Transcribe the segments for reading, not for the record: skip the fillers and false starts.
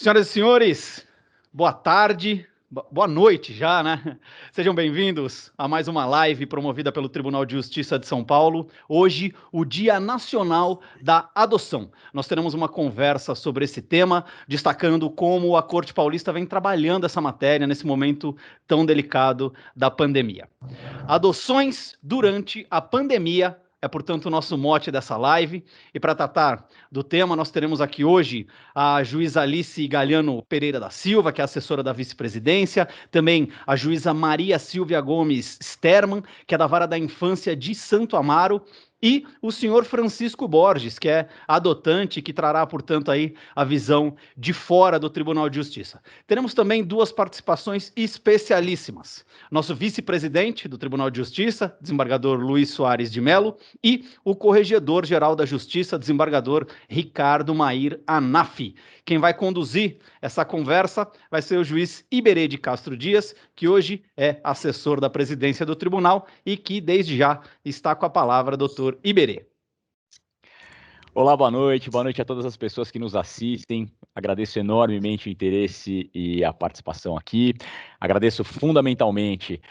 Senhoras e senhores, boa tarde, boa noite já, né? Sejam bem-vindos a mais uma live promovida pelo Tribunal de Justiça de São Paulo. Hoje, o Dia Nacional da Adoção. Nós teremos uma conversa sobre esse tema, destacando como a Corte Paulista vem trabalhando essa matéria nesse momento tão delicado da pandemia. Adoções durante a pandemia é, portanto, o nosso mote dessa live. E para tratar do tema, nós teremos aqui hoje a juíza Alice Galiano Pereira da Silva, que é assessora da vice-presidência, também a juíza Maria Silvia Gomes Sterman, que é da Vara da Infância de Santo Amaro, e o senhor Francisco Borges, que é adotante, que trará, portanto, aí a visão de fora do Tribunal de Justiça. Teremos também duas participações especialíssimas. Nosso vice-presidente do Tribunal de Justiça, desembargador Luiz Soares de Mello, e o corregedor-geral da Justiça, desembargador Ricardo Mair Anafi. Quem vai conduzir essa conversa vai ser o juiz Iberê de Castro Dias, que hoje é assessor da presidência do tribunal e que, desde já, está com a palavra, doutor Iberê. Olá, boa noite a todas as pessoas que nos assistem. Agradeço enormemente o interesse e a participação aqui. Agradeço fundamentalmente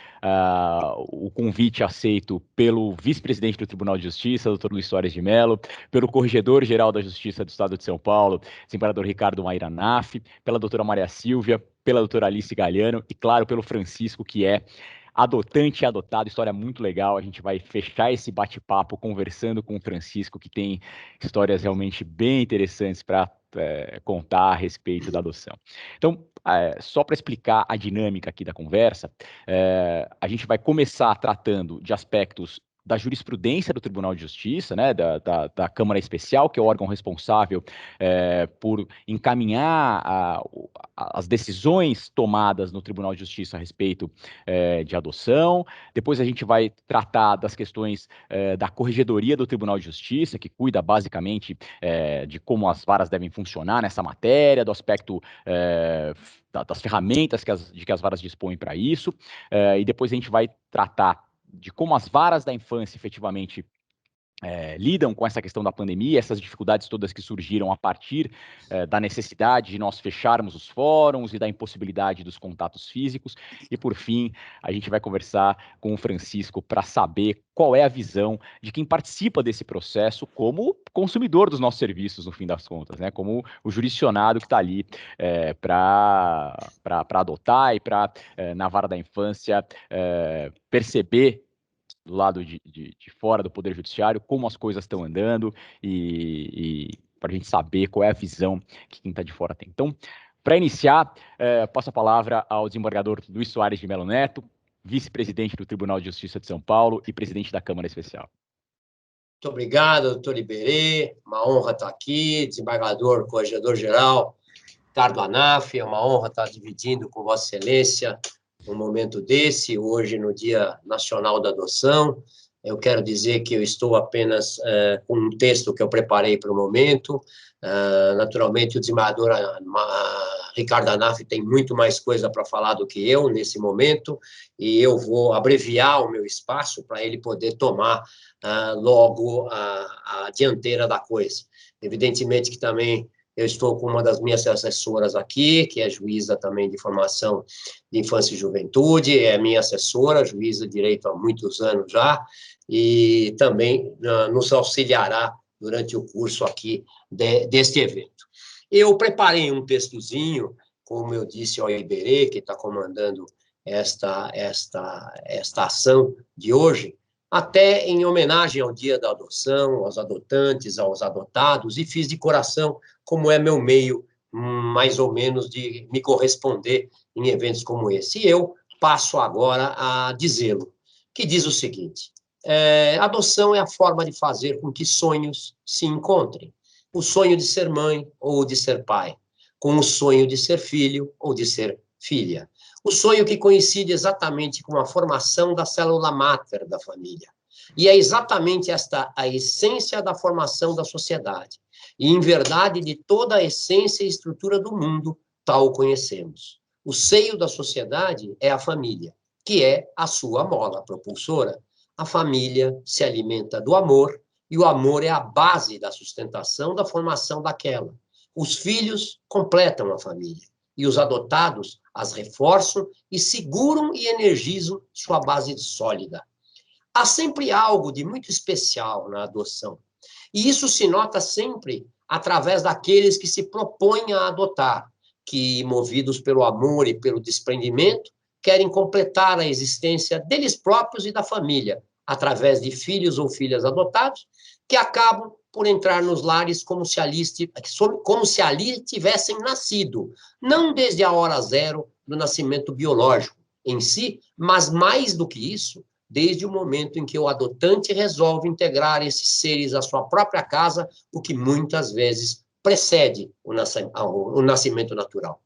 o convite aceito pelo vice-presidente do Tribunal de Justiça, doutor Luiz Soares de Mello, pelo corregedor-geral da Justiça do Estado de São Paulo, desembargador Ricardo Mair Anafi, pela doutora Maria Silvia, pela doutora Alice Galiano e, claro, pelo Francisco, que é adotante e adotado, história muito legal. A gente vai fechar esse bate-papo conversando com o Francisco, que tem histórias realmente bem interessantes para contar a respeito da adoção. Então, só para explicar a dinâmica aqui da conversa, a gente vai começar tratando de aspectos da jurisprudência do Tribunal de Justiça, né, da Câmara Especial, que é o órgão responsável por encaminhar as decisões tomadas no Tribunal de Justiça a respeito de adoção. Depois a gente vai tratar das questões da Corregedoria do Tribunal de Justiça, que cuida basicamente de como as varas devem funcionar nessa matéria, do aspecto das ferramentas de que as varas dispõem para isso. E depois a gente vai tratar de como as varas da infância efetivamente lidam com essa questão da pandemia, essas dificuldades todas que surgiram a partir da necessidade de nós fecharmos os fóruns e da impossibilidade dos contatos físicos. E, por fim, a gente vai conversar com o Francisco para saber qual é a visão de quem participa desse processo como consumidor dos nossos serviços, no fim das contas, né? Como o jurisdicionado que está ali para adotar e para, na vara da infância, perceber do lado de fora do Poder Judiciário, como as coisas estão andando e para a gente saber qual é a visão que quem está de fora tem. Então, para iniciar, passo a palavra ao desembargador Luiz Soares de Mello Neto, vice-presidente do Tribunal de Justiça de São Paulo e presidente da Câmara Especial. Muito obrigado, doutor Iberê. Uma honra estar aqui, desembargador, corregedor-geral, Ricardo Anafi. É uma honra estar dividindo com Vossa Excelência um momento desse, hoje no Dia Nacional da Adoção. Eu quero dizer que eu estou apenas com um texto que eu preparei para o momento. Naturalmente, o desembargador Ricardo Anafi tem muito mais coisa para falar do que eu nesse momento, e eu vou abreviar o meu espaço para ele poder tomar logo a dianteira da coisa. Evidentemente que também eu estou com uma das minhas assessoras aqui, que é juíza também de formação de infância e juventude, é minha assessora, juíza de direito há muitos anos já, e também nos auxiliará durante o curso aqui deste evento. Eu preparei um textozinho, como eu disse ao Iberê, que está comandando esta ação de hoje, até em homenagem ao Dia da Adoção, aos adotantes, aos adotados, e fiz de coração, como é meu meio, mais ou menos, de me corresponder em eventos como esse. E eu passo agora a dizê-lo, que diz o seguinte: adoção é a forma de fazer com que sonhos se encontrem. O sonho de ser mãe ou de ser pai, com o sonho de ser filho ou de ser filha. O sonho que coincide exatamente com a formação da célula máter da família. E é exatamente esta a essência da formação da sociedade. E, em verdade, de toda a essência e estrutura do mundo, tal o conhecemos. O seio da sociedade é a família, que é a sua mola propulsora. A família se alimenta do amor, e o amor é a base da sustentação da formação daquela. Os filhos completam a família, e os adotados as reforçam e seguram e energizam sua base sólida. Há sempre algo de muito especial na adoção, e isso se nota sempre através daqueles que se propõem a adotar, que, movidos pelo amor e pelo desprendimento, querem completar a existência deles próprios e da família, através de filhos ou filhas adotados, que acabam por entrar nos lares como se ali tivessem nascido, não desde a hora zero do nascimento biológico em si, mas mais do que isso, desde o momento em que o adotante resolve integrar esses seres à sua própria casa, o que muitas vezes precede o nascimento natural.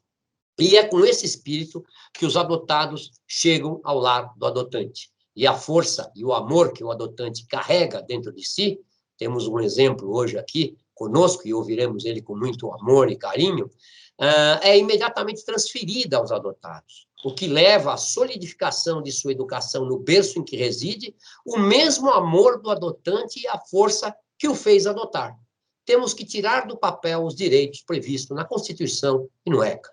E é com esse espírito que os adotados chegam ao lar do adotante. E a força e o amor que o adotante carrega dentro de si, temos um exemplo hoje aqui conosco, e ouviremos ele com muito amor e carinho, é imediatamente transferida aos adotados, o que leva à solidificação de sua educação no berço em que reside, o mesmo amor do adotante e a força que o fez adotar. Temos que tirar do papel os direitos previstos na Constituição e no ECA,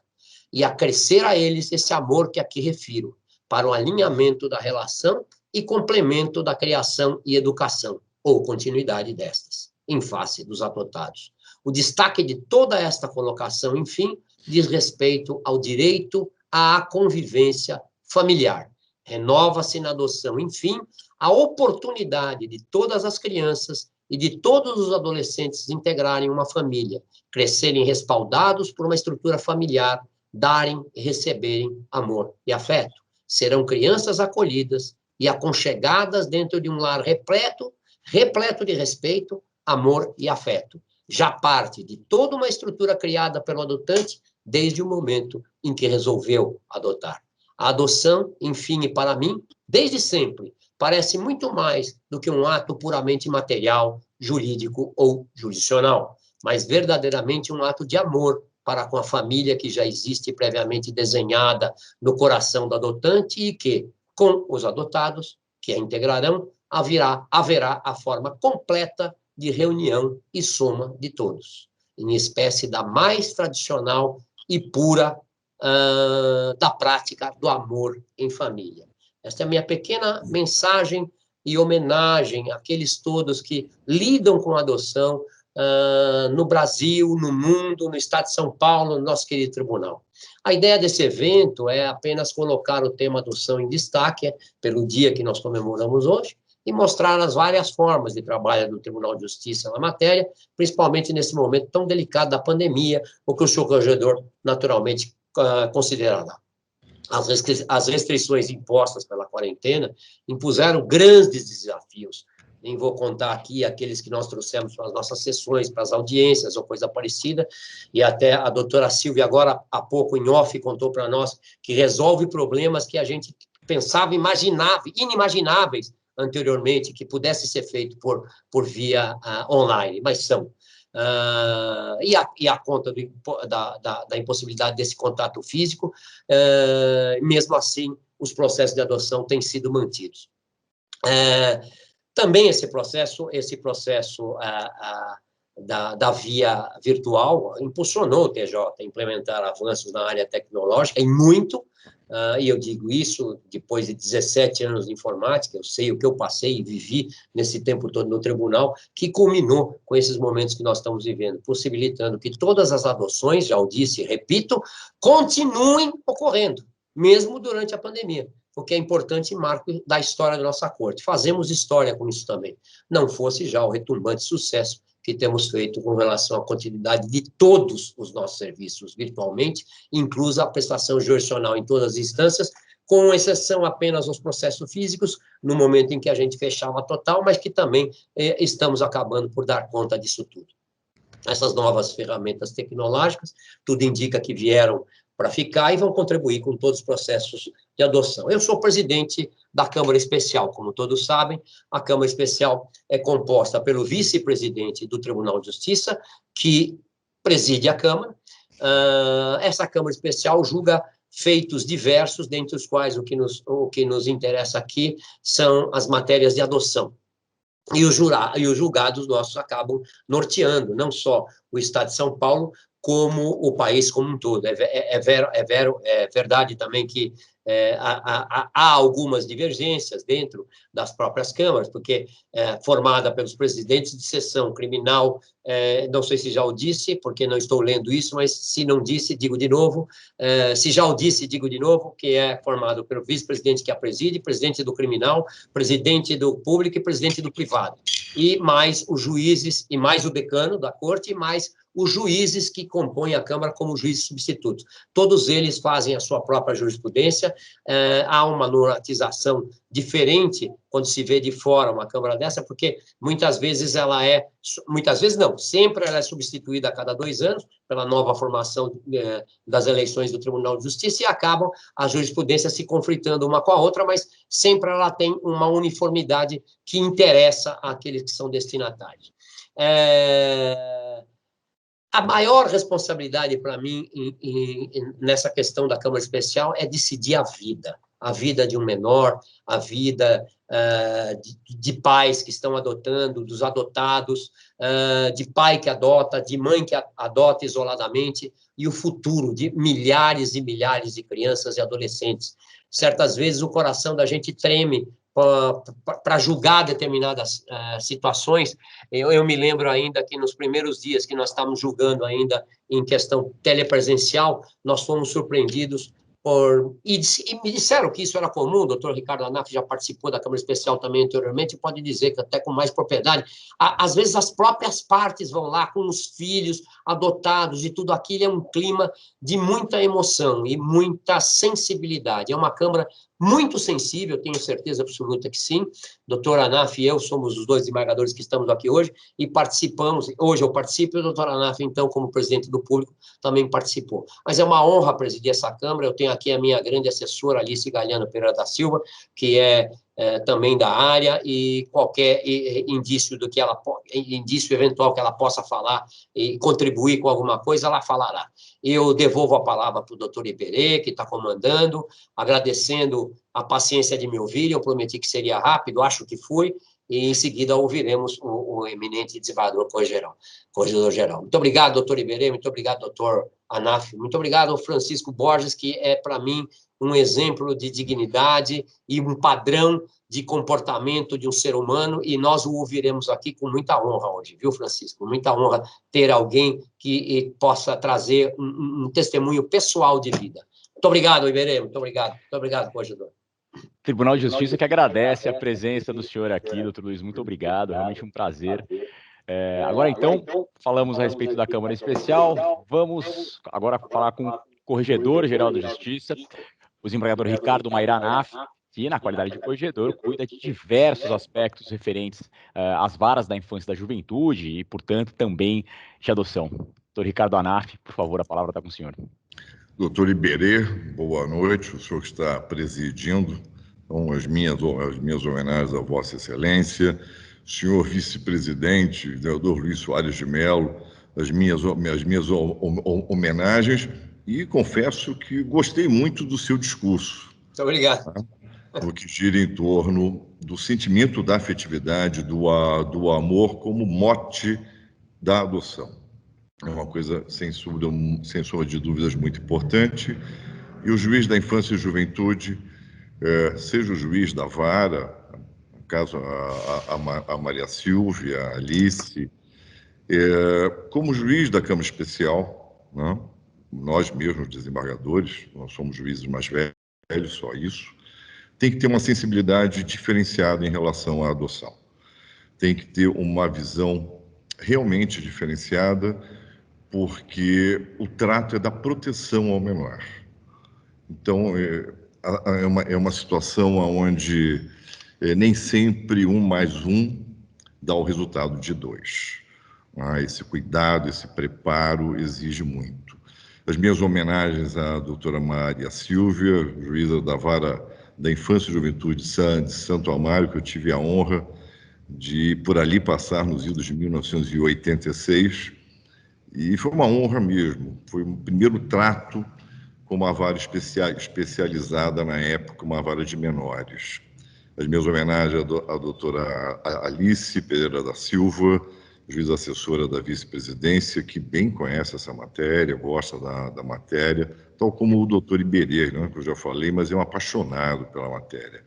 e acrescer a eles esse amor que aqui refiro, para o alinhamento da relação e complemento da criação e educação, ou continuidade destas, em face dos adotados. O destaque de toda esta colocação, enfim, diz respeito ao direito à convivência familiar. Renova-se na adoção, enfim, a oportunidade de todas as crianças e de todos os adolescentes integrarem uma família, crescerem respaldados por uma estrutura familiar, darem e receberem amor e afeto. Serão crianças acolhidas e aconchegadas dentro de um lar repleto de respeito, amor e afeto. Já parte de toda uma estrutura criada pelo adotante desde o momento em que resolveu adotar. A adoção, enfim, e para mim, desde sempre, parece muito mais do que um ato puramente material, jurídico ou jurisdicional, mas verdadeiramente um ato de amor para com a família que já existe previamente desenhada no coração do adotante e que, com os adotados, que a integrarão, haverá a forma completa de reunião e soma de todos, em espécie da mais tradicional e pura da prática do amor em família. Esta é a minha pequena mensagem e homenagem àqueles todos que lidam com a adoção no Brasil, no mundo, no estado de São Paulo, no nosso querido tribunal. A ideia desse evento é apenas colocar o tema adoção em destaque, pelo dia que nós comemoramos hoje, e mostrar as várias formas de trabalho do Tribunal de Justiça na matéria, principalmente nesse momento tão delicado da pandemia, o que o senhor corregedor naturalmente considerará. As restrições impostas pela quarentena impuseram grandes desafios. Nem vou contar aqui aqueles que nós trouxemos para as nossas sessões, para as audiências ou coisa parecida, e até a doutora Silvia, agora há pouco em off, contou para nós que resolve problemas que a gente pensava inimagináveis anteriormente, que pudesse ser feito por via online, mas são. E a conta da impossibilidade desse contato físico, mesmo assim, os processos de adoção têm sido mantidos. Também esse processo da via virtual impulsionou o TJ a implementar avanços na área tecnológica, e muito, e eu digo isso depois de 17 anos de informática, eu sei o que eu passei e vivi nesse tempo todo no tribunal, que culminou com esses momentos que nós estamos vivendo, possibilitando que todas as adoções, já o disse e repito, continuem ocorrendo, mesmo durante a pandemia, porque é importante marco da história da nossa corte. Fazemos história com isso também, não fosse já o retumbante sucesso que temos feito com relação à continuidade de todos os nossos serviços virtualmente, inclusa a prestação jurisdicional em todas as instâncias, com exceção apenas aos processos físicos, no momento em que a gente fechava total, mas que também estamos acabando por dar conta disso tudo. Essas novas ferramentas tecnológicas, tudo indica que vieram para ficar e vão contribuir com todos os processos de adoção. Eu sou presidente da Câmara Especial, como todos sabem, a Câmara Especial é composta pelo vice-presidente do Tribunal de Justiça, que preside a Câmara. Essa Câmara Especial julga feitos diversos, dentre os quais o que nos interessa aqui são as matérias de adoção. E os julgados nossos acabam norteando, não só o Estado de São Paulo, como o país como um todo. É verdade também que há algumas divergências dentro das próprias câmaras, porque formada pelos presidentes de sessão criminal, não sei se já o disse, porque não estou lendo isso, mas se não disse, digo de novo, se já o disse, digo de novo, que é formado pelo vice-presidente que a preside, presidente do criminal, presidente do público e presidente do privado, e mais os juízes, e mais o decano da corte, e mais os juízes que compõem a Câmara como juízes substitutos. Todos eles fazem a sua própria jurisprudência, há uma normatização diferente quando se vê de fora uma Câmara dessa, porque muitas vezes sempre ela é substituída a cada 2 anos pela nova formação das eleições do Tribunal de Justiça e acabam a jurisprudência se conflitando uma com a outra, mas sempre ela tem uma uniformidade que interessa àqueles que são destinatários. A maior responsabilidade para mim nessa questão da Câmara Especial é decidir a vida de um menor, a vida de pais que estão adotando, dos adotados, de pai que adota, de mãe que adota isoladamente, e o futuro de milhares e milhares de crianças e adolescentes. Certas vezes o coração da gente treme para julgar determinadas situações. Eu me lembro ainda que nos primeiros dias que nós estávamos julgando ainda em questão telepresencial, nós fomos surpreendidos e me disseram que isso era comum. O doutor Ricardo Anaf já participou da Câmara Especial também anteriormente, pode dizer que até com mais propriedade. Às vezes as próprias partes vão lá com os filhos adotados e tudo aquilo, é um clima de muita emoção e muita sensibilidade. É uma Câmara muito sensível, tenho certeza absoluta que sim. Doutor Anaf e eu somos os 2 desembargadores que estamos aqui hoje e participamos. Hoje eu participo e o doutor Anaf, então, como presidente do público, também participou. Mas é uma honra presidir essa Câmara. Eu tenho aqui a minha grande assessora, Alice Galiano Pereira da Silva, que é também da área, e qualquer indício eventual que ela possa falar e contribuir com alguma coisa, ela falará. Eu devolvo a palavra para o doutor Iberê, que está comandando, agradecendo a paciência de me ouvir. Eu prometi que seria rápido, acho que fui, e em seguida ouviremos o eminente desembargador corregedor-geral. Muito obrigado, doutor Iberê, muito obrigado, doutor Anaf, muito obrigado ao Francisco Borges, que é, para mim, um exemplo de dignidade e um padrão de comportamento de um ser humano, e nós o ouviremos aqui com muita honra hoje, viu, Francisco? Muita honra ter alguém que possa trazer um testemunho pessoal de vida. Muito obrigado, Iberê, muito obrigado, corregedor. Tribunal de Justiça que agradece a presença do senhor aqui, doutor Luiz, muito obrigado, realmente um prazer. Agora, então, falamos a respeito da Câmara Especial, vamos agora falar com o Corregedor-Geral da Justiça, o desembargador Ricardo Mayra Anaf, que, na qualidade de corregedor, cuida de diversos aspectos referentes às varas da infância e da juventude e, portanto, também de adoção. Doutor Ricardo Anaf, por favor, a palavra está com o senhor. Doutor Iberê, boa noite, o senhor que está presidindo. Então, as minhas homenagens a Vossa Excelência, senhor vice-presidente, doutor Luiz Soares de Mello, as minhas homenagens, e confesso que gostei muito do seu discurso. Muito obrigado. No que gira em torno do sentimento da afetividade, do amor como mote da adoção. É uma coisa, sem sombra de dúvidas, muito importante. E o juiz da infância e juventude, seja o juiz da vara, no caso a Maria Silvia, a Alice, como juiz da Câmara Especial, né? Nós mesmos, desembargadores, nós somos juízes mais velhos, só isso, tem que ter uma sensibilidade diferenciada em relação à adoção. Tem que ter uma visão realmente diferenciada, porque o trato é da proteção ao menor. Então, é uma situação onde nem sempre 1 mais 1 dá o resultado de 2. Esse cuidado, esse preparo exige muito. As minhas homenagens à doutora Maria Silvia, juíza da Vara da Infância e Juventude de Santo Amaro, que eu tive a honra de por ali passar nos idos de 1986, e foi uma honra mesmo. Foi o primeiro trato com uma vara especializada na época, uma vara de menores. As minhas homenagens à doutora Alice Pereira da Silva, juíza assessora da vice-presidência, que bem conhece essa matéria, gosta da matéria, tal como o doutor Iberê, né, que eu já falei, mas é um apaixonado pela matéria.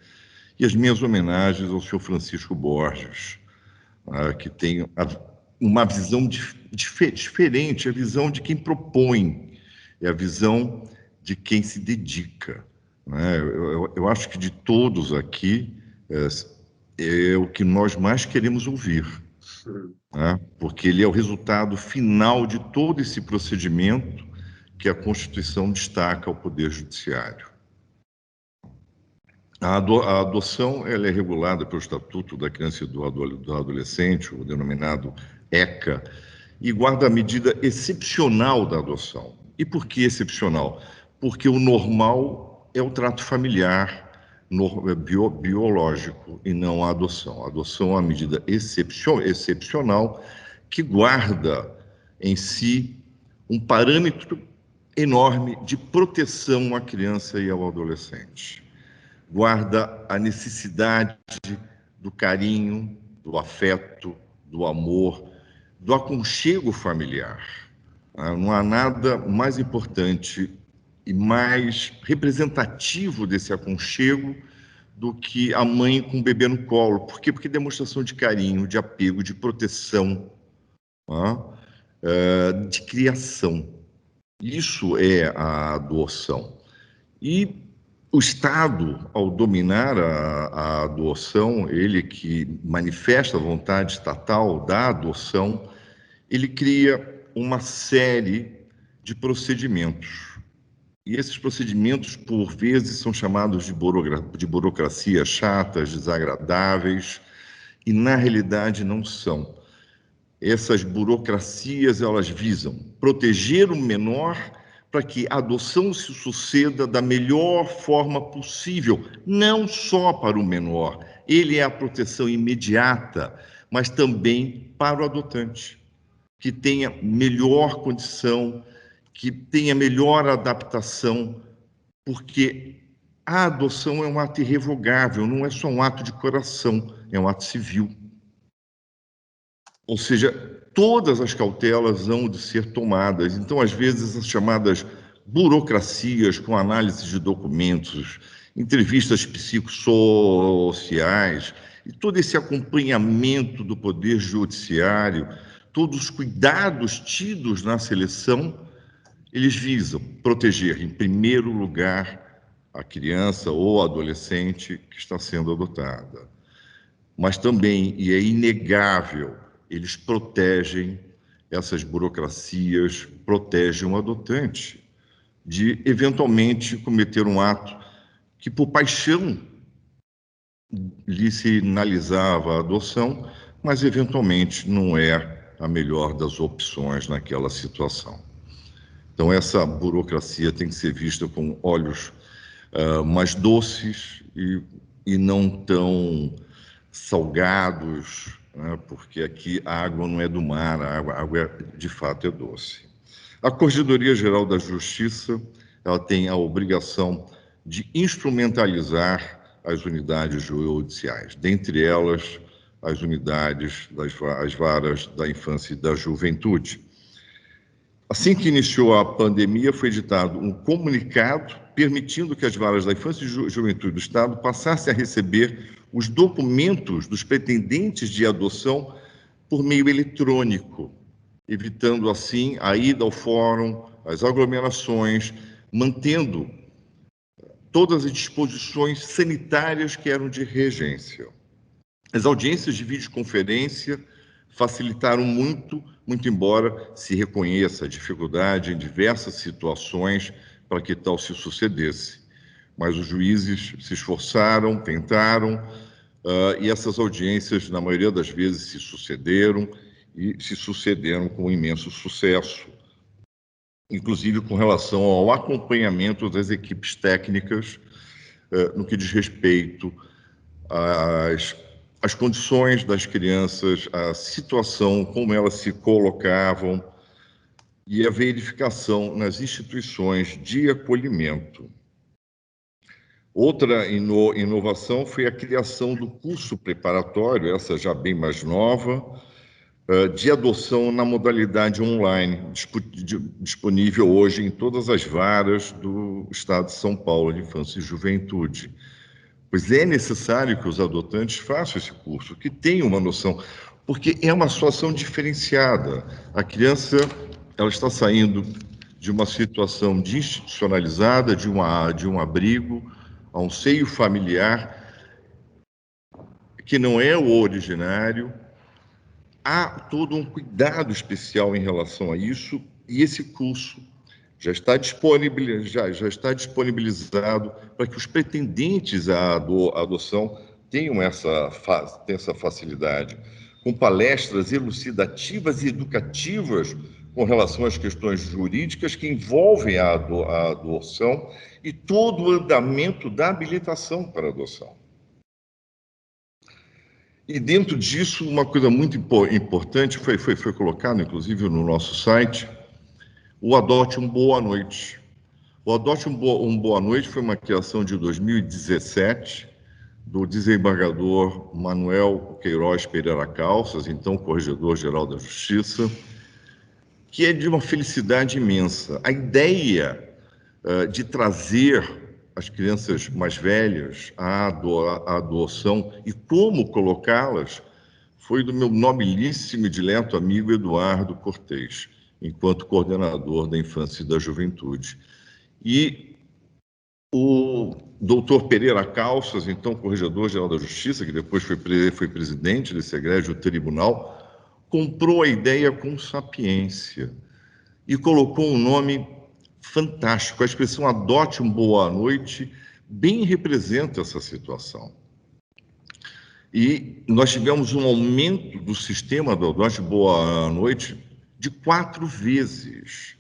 E as minhas homenagens ao senhor Francisco Borges, que tem uma visão diferente, a visão de quem propõe, é a visão de quem se dedica. Né? Eu acho que de todos aqui é o que nós mais queremos ouvir, né? Porque ele é o resultado final de todo esse procedimento que a Constituição destaca ao Poder Judiciário. A adoção ela é regulada pelo Estatuto da Criança e do Adolescente, o denominado ECA, e guarda a medida excepcional da adoção. E por que excepcional? Porque o normal é o trato familiar biológico e não a adoção. A adoção é uma medida excepcional que guarda em si um parâmetro enorme de proteção à criança e ao adolescente. Guarda a necessidade do carinho, do afeto, do amor, do aconchego familiar. Não há nada mais importante e mais representativo desse aconchego do que a mãe com o bebê no colo. Por quê? Porque é demonstração de carinho, de apego, de proteção, de criação. Isso é a adoção. E o Estado, ao dominar a adoção, ele que manifesta a vontade estatal da adoção, ele cria uma série de procedimentos. E esses procedimentos, por vezes, são chamados de burocracias chatas, desagradáveis, e na realidade não são. Essas burocracias, elas visam proteger o menor para que a adoção se suceda da melhor forma possível, não só para o menor, ele é a proteção imediata, mas também para o adotante, que tenha melhor condição, que tenha melhor adaptação, porque a adoção é um ato irrevogável, não é só um ato de coração, é um ato civil. Ou seja, todas as cautelas hão de ser tomadas. Então, às vezes, as chamadas burocracias com análise de documentos, entrevistas psicossociais, e todo esse acompanhamento do Poder Judiciário, todos os cuidados tidos na seleção, eles visam proteger, em primeiro lugar, a criança ou adolescente que está sendo adotada. Mas também, e é inegável, eles protegem essas burocracias, protegem o adotante de, eventualmente, cometer um ato que, por paixão, lhe sinalizava a adoção, mas, eventualmente, não é a melhor das opções naquela situação. Então, essa burocracia tem que ser vista com olhos mais doces e não tão salgados, né? Porque aqui a água não é do mar, a água de fato é doce. A Corregedoria Geral da Justiça, ela tem a obrigação de instrumentalizar as unidades judiciais, dentre elas as unidades as varas da infância e da juventude. Assim que iniciou a pandemia, foi editado um comunicado permitindo que as varas da infância e juventude do Estado passassem a receber os documentos dos pretendentes de adoção por meio eletrônico, evitando, assim, a ida ao fórum, as aglomerações, mantendo todas as disposições sanitárias que eram de regência. As audiências de videoconferência facilitaram muito embora se reconheça a dificuldade em diversas situações para que tal se sucedesse. Mas os juízes se esforçaram, tentaram, e essas audiências, na maioria das vezes, se sucederam com imenso sucesso, inclusive com relação ao acompanhamento das equipes técnicas no que diz respeito às condições das crianças, a situação, como elas se colocavam e a verificação nas instituições de acolhimento. Outra inovação foi a criação do curso preparatório, essa já bem mais nova, de adoção na modalidade online, disponível hoje em todas as varas do Estado de São Paulo de Infância e Juventude. Pois é necessário que os adotantes façam esse curso, que tenham uma noção, porque é uma situação diferenciada. A criança, ela está saindo de uma situação de institucionalizada, de um abrigo, a um seio familiar, que não é o originário. Há todo um cuidado especial em relação a isso, e esse curso já está disponibilizado para que os pretendentes à adoção tenham essa facilidade, com palestras elucidativas e educativas com relação às questões jurídicas que envolvem a adoção e todo o andamento da habilitação para a adoção. E dentro disso, uma coisa muito importante foi colocado, inclusive, no nosso site, o Adote um Boa Noite. O Adote um Boa Noite foi uma criação de 2017 do desembargador Manuel Queiroz Pereira Calças, então Corregedor-Geral da Justiça, que é de uma felicidade imensa. A ideia de trazer as crianças mais velhas à adoção e como colocá-las foi do meu nobilíssimo e dileto amigo Eduardo Cortez, enquanto coordenador da Infância e da Juventude. E o doutor Pereira Calças, então Corregedor-Geral da Justiça, que depois foi presidente desse egrégio tribunal, comprou a ideia com sapiência e colocou um nome fantástico. A expressão Adote um Boa Noite bem representa essa situação. E nós tivemos um aumento do sistema do Adote Boa Noite de 4 vezes.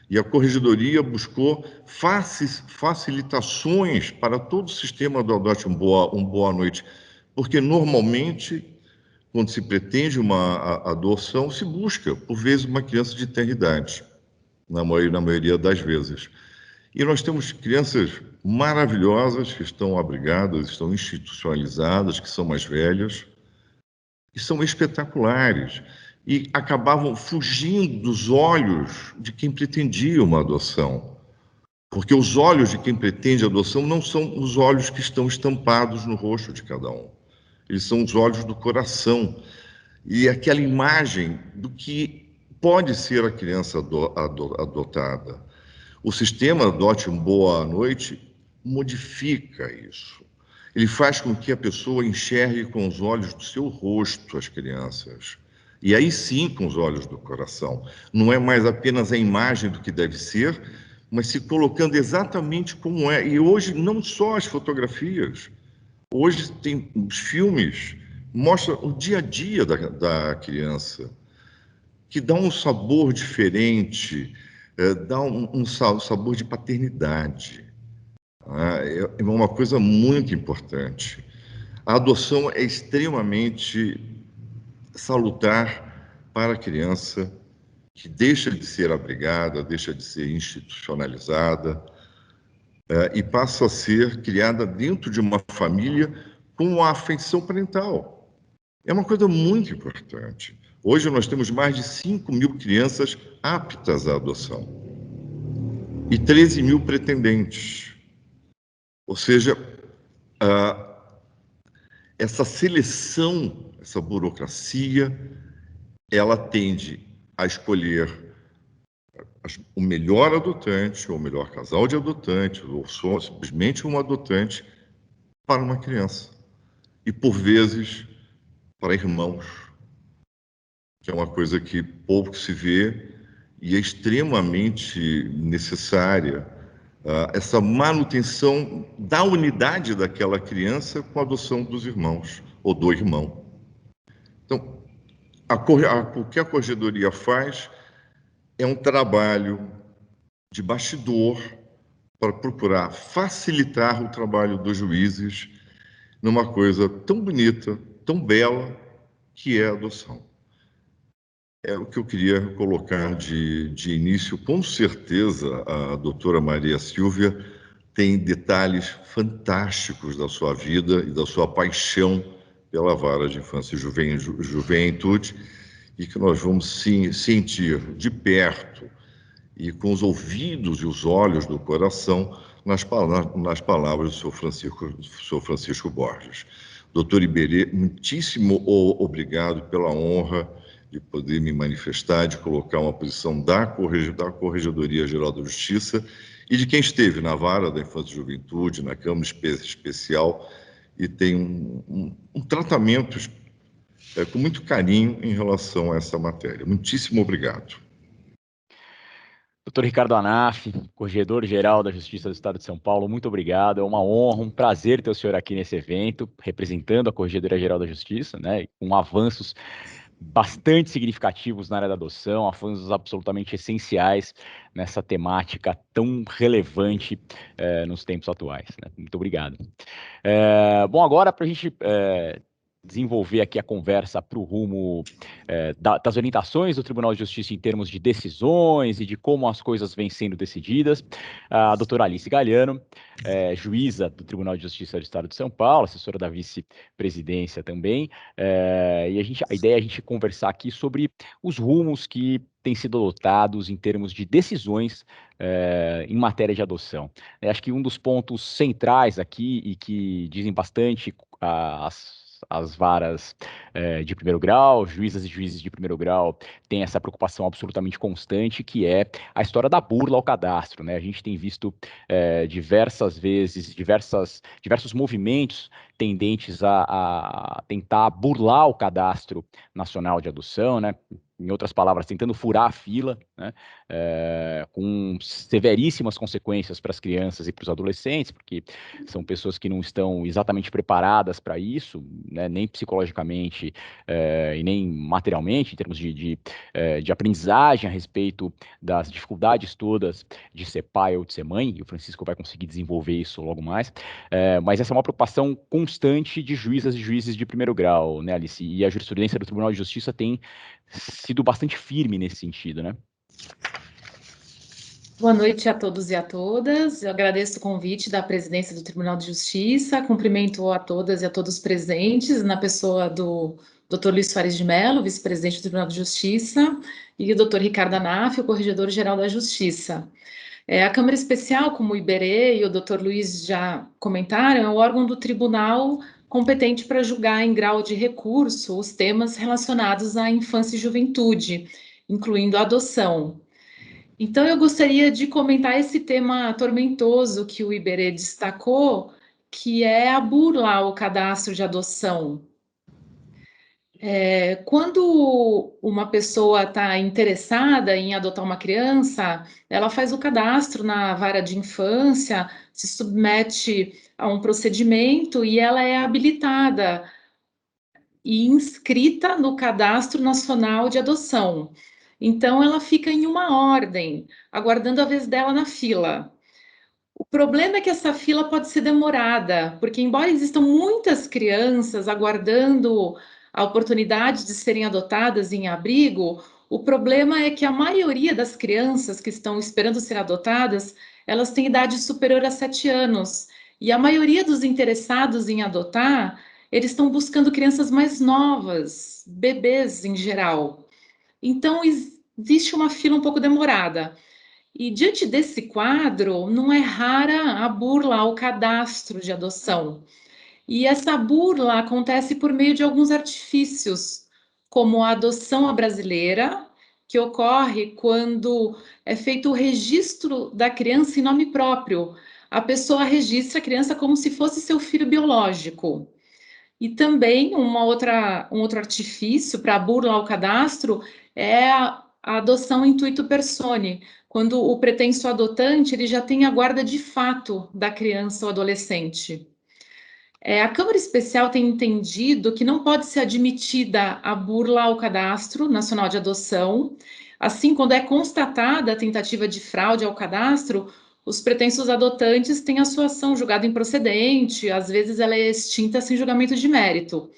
E a Corregedoria buscou facilitações para todo o sistema do Adote um Boa Noite, porque normalmente, quando se pretende uma adoção, se busca, por vezes, uma criança de tenra idade, na maioria das vezes. E nós temos crianças maravilhosas que estão abrigadas, estão institucionalizadas, que são mais velhas, e são espetaculares, e acabavam fugindo dos olhos de quem pretendia uma adoção. Porque os olhos de quem pretende adoção não são os olhos que estão estampados no rosto de cada um. Eles são os olhos do coração. E aquela imagem do que pode ser a criança adotada. O sistema Adote um Boa Noite modifica isso. Ele faz com que a pessoa enxergue com os olhos do seu rosto as crianças. E aí sim com os olhos do coração. Não é mais apenas a imagem do que deve ser, mas se colocando exatamente como é. E hoje não só as fotografias. Hoje tem os filmes, mostra o dia a dia da criança, que dá um sabor diferente, dá um sabor de paternidade. É uma coisa muito importante. A adoção é extremamente salutar para a criança, que deixa de ser abrigada, deixa de ser institucionalizada, e passa a ser criada dentro de uma família com a afeição parental. É uma coisa muito importante. Hoje nós temos mais de 5.000 crianças aptas à adoção e 13.000 pretendentes. Ou seja, essa seleção, essa burocracia, ela tende a escolher o melhor adotante, ou o melhor casal de adotantes, ou só simplesmente um adotante para uma criança. E, por vezes, para irmãos, que é uma coisa que pouco se vê e é extremamente necessária, essa manutenção da unidade daquela criança com a adoção dos irmãos, ou do irmão. Então, o que a Corregedoria faz é um trabalho de bastidor para procurar facilitar o trabalho dos juízes numa coisa tão bonita, tão bela, que é a adoção. É o que eu queria colocar de início. Com certeza, a doutora Maria Silvia tem detalhes fantásticos da sua vida e da sua paixão pela vara de infância e juventude, e que nós vamos sentir de perto e com os ouvidos e os olhos do coração nas palavras do Sr. Francisco Borges. Doutor Iberê, muitíssimo obrigado pela honra de poder me manifestar, de colocar uma posição da Corregedoria Geral da Justiça e de quem esteve na Vara da Infância e Juventude, na Câmara Especial, e tem um tratamento com muito carinho em relação a essa matéria. Muitíssimo obrigado. Doutor Ricardo Anaf, Corregedor-Geral da Justiça do Estado de São Paulo, muito obrigado. É uma honra, um prazer ter o senhor aqui nesse evento, representando a Corregedoria-Geral da Justiça, né, com avanços bastante significativos na área da adoção, avanços absolutamente essenciais nessa temática tão relevante nos tempos atuais, né? Muito obrigado. Bom, agora para a gente desenvolver aqui a conversa para o rumo das orientações do Tribunal de Justiça em termos de decisões e de como as coisas vêm sendo decididas, a doutora Alice Galhano, juíza do Tribunal de Justiça do Estado de São Paulo, assessora da vice-presidência também, e a ideia é a gente conversar aqui sobre os rumos que têm sido adotados em termos de decisões em matéria de adoção. Acho que um dos pontos centrais aqui e que dizem bastante as varas de primeiro grau, juízas e juízes de primeiro grau têm essa preocupação absolutamente constante, que é a história da burla ao cadastro, né? A gente tem visto diversas vezes, diversos movimentos tendentes a tentar burlar o cadastro nacional de adoção, né? Em outras palavras, tentando furar a fila, né? Com severíssimas consequências para as crianças e para os adolescentes, porque são pessoas que não estão exatamente preparadas para isso, né? Nem psicologicamente e nem materialmente, em termos de aprendizagem a respeito das dificuldades todas de ser pai ou de ser mãe, e o Francisco vai conseguir desenvolver isso logo mais, mas essa é uma preocupação constante de juízas e juízes de primeiro grau, né, Alice? E a jurisprudência do Tribunal de Justiça tem sido bastante firme nesse sentido, né? Boa noite a todos e a todas. Eu agradeço o convite da presidência do Tribunal de Justiça, cumprimento a todas e a todos presentes, na pessoa do Dr. Luiz Soares de Mello, vice-presidente do Tribunal de Justiça, e o Dr. Ricardo Anaf, o Corregedor-Geral da Justiça. A Câmara Especial, como o Iberê e o Dr. Luiz já comentaram, é o órgão do tribunal competente para julgar em grau de recurso os temas relacionados à infância e juventude, incluindo a adoção. Então, eu gostaria de comentar esse tema tormentoso que o Iberê destacou, que é a burla ao cadastro de adoção. Quando uma pessoa está interessada em adotar uma criança, ela faz o cadastro na vara de infância, se submete a um procedimento e ela é habilitada e inscrita no Cadastro Nacional de Adoção. Então, ela fica em uma ordem, aguardando a vez dela na fila. O problema é que essa fila pode ser demorada, porque embora existam muitas crianças aguardando a oportunidade de serem adotadas em abrigo, o problema é que a maioria das crianças que estão esperando ser adotadas, elas têm idade superior a 7 anos. E a maioria dos interessados em adotar, eles estão buscando crianças mais novas, bebês em geral. Então, existe uma fila um pouco demorada. E diante desse quadro, não é rara a burla ao cadastro de adoção. E essa burla acontece por meio de alguns artifícios, como a adoção à brasileira, que ocorre quando é feito o registro da criança em nome próprio. A pessoa registra a criança como se fosse seu filho biológico. E também um outro artifício para burla ao cadastro é a adoção intuito personae, quando o pretenso adotante ele já tem a guarda de fato da criança ou adolescente. A Câmara Especial tem entendido que não pode ser admitida a burla ao Cadastro Nacional de Adoção. Assim, quando é constatada a tentativa de fraude ao cadastro, os pretensos adotantes têm a sua ação julgada improcedente, às vezes ela é extinta sem julgamento de mérito.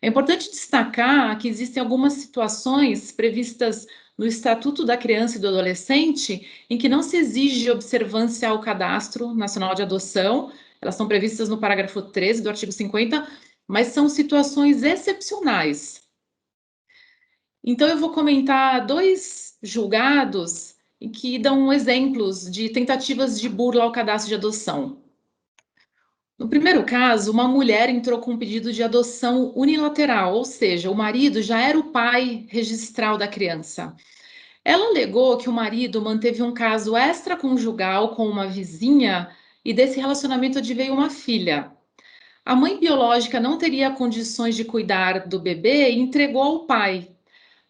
É importante destacar que existem algumas situações previstas no Estatuto da Criança e do Adolescente em que não se exige observância ao Cadastro Nacional de Adoção. Elas são previstas no parágrafo 13 do artigo 50, mas são situações excepcionais. Então, eu vou comentar 2 julgados em que dão exemplos de tentativas de burla ao cadastro de adoção. No primeiro caso, uma mulher entrou com um pedido de adoção unilateral, ou seja, o marido já era o pai registral da criança. Ela alegou que o marido manteve um caso extraconjugal com uma vizinha e desse relacionamento adveio uma filha. A mãe biológica não teria condições de cuidar do bebê e entregou ao pai.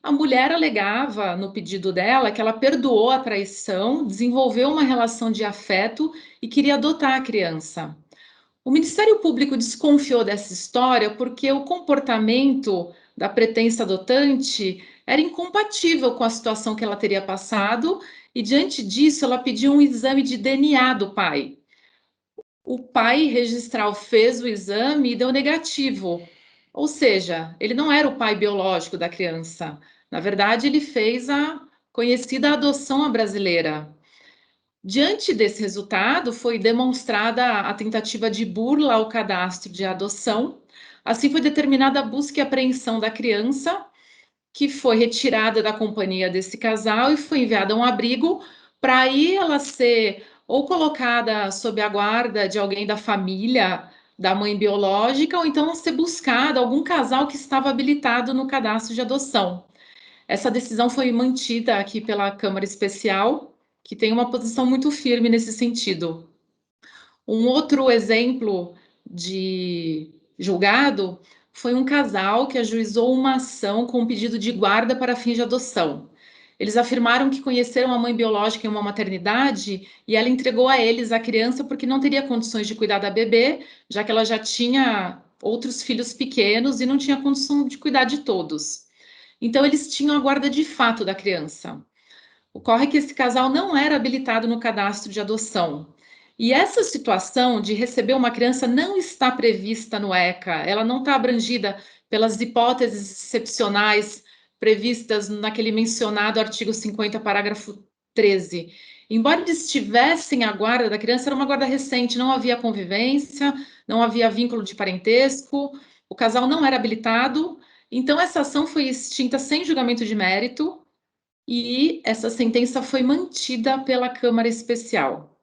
A mulher alegava no pedido dela que ela perdoou a traição, desenvolveu uma relação de afeto e queria adotar a criança. O Ministério Público desconfiou dessa história porque o comportamento da pretensa adotante era incompatível com a situação que ela teria passado e, diante disso, ela pediu um exame de DNA do pai. O pai registral fez o exame e deu negativo, ou seja, ele não era o pai biológico da criança. Na verdade, ele fez a conhecida adoção à brasileira. Diante desse resultado, foi demonstrada a tentativa de burla ao cadastro de adoção. Assim, foi determinada a busca e apreensão da criança, que foi retirada da companhia desse casal e foi enviada a um abrigo para aí ela ser ou colocada sob a guarda de alguém da família da mãe biológica, ou então ser buscada algum casal que estava habilitado no cadastro de adoção. Essa decisão foi mantida aqui pela Câmara Especial, que tem uma posição muito firme nesse sentido. Um outro exemplo de julgado foi um casal que ajuizou uma ação com pedido de guarda para fins de adoção. Eles afirmaram que conheceram a mãe biológica em uma maternidade e ela entregou a eles a criança porque não teria condições de cuidar da bebê, já que ela já tinha outros filhos pequenos e não tinha condição de cuidar de todos. Então, eles tinham a guarda de fato da criança. Ocorre que esse casal não era habilitado no cadastro de adoção. E essa situação de receber uma criança não está prevista no ECA, ela não está abrangida pelas hipóteses excepcionais previstas naquele mencionado artigo 50, parágrafo 13. Embora eles tivessem a guarda da criança, era uma guarda recente, não havia convivência, não havia vínculo de parentesco, o casal não era habilitado, então essa ação foi extinta sem julgamento de mérito, e essa sentença foi mantida pela Câmara Especial.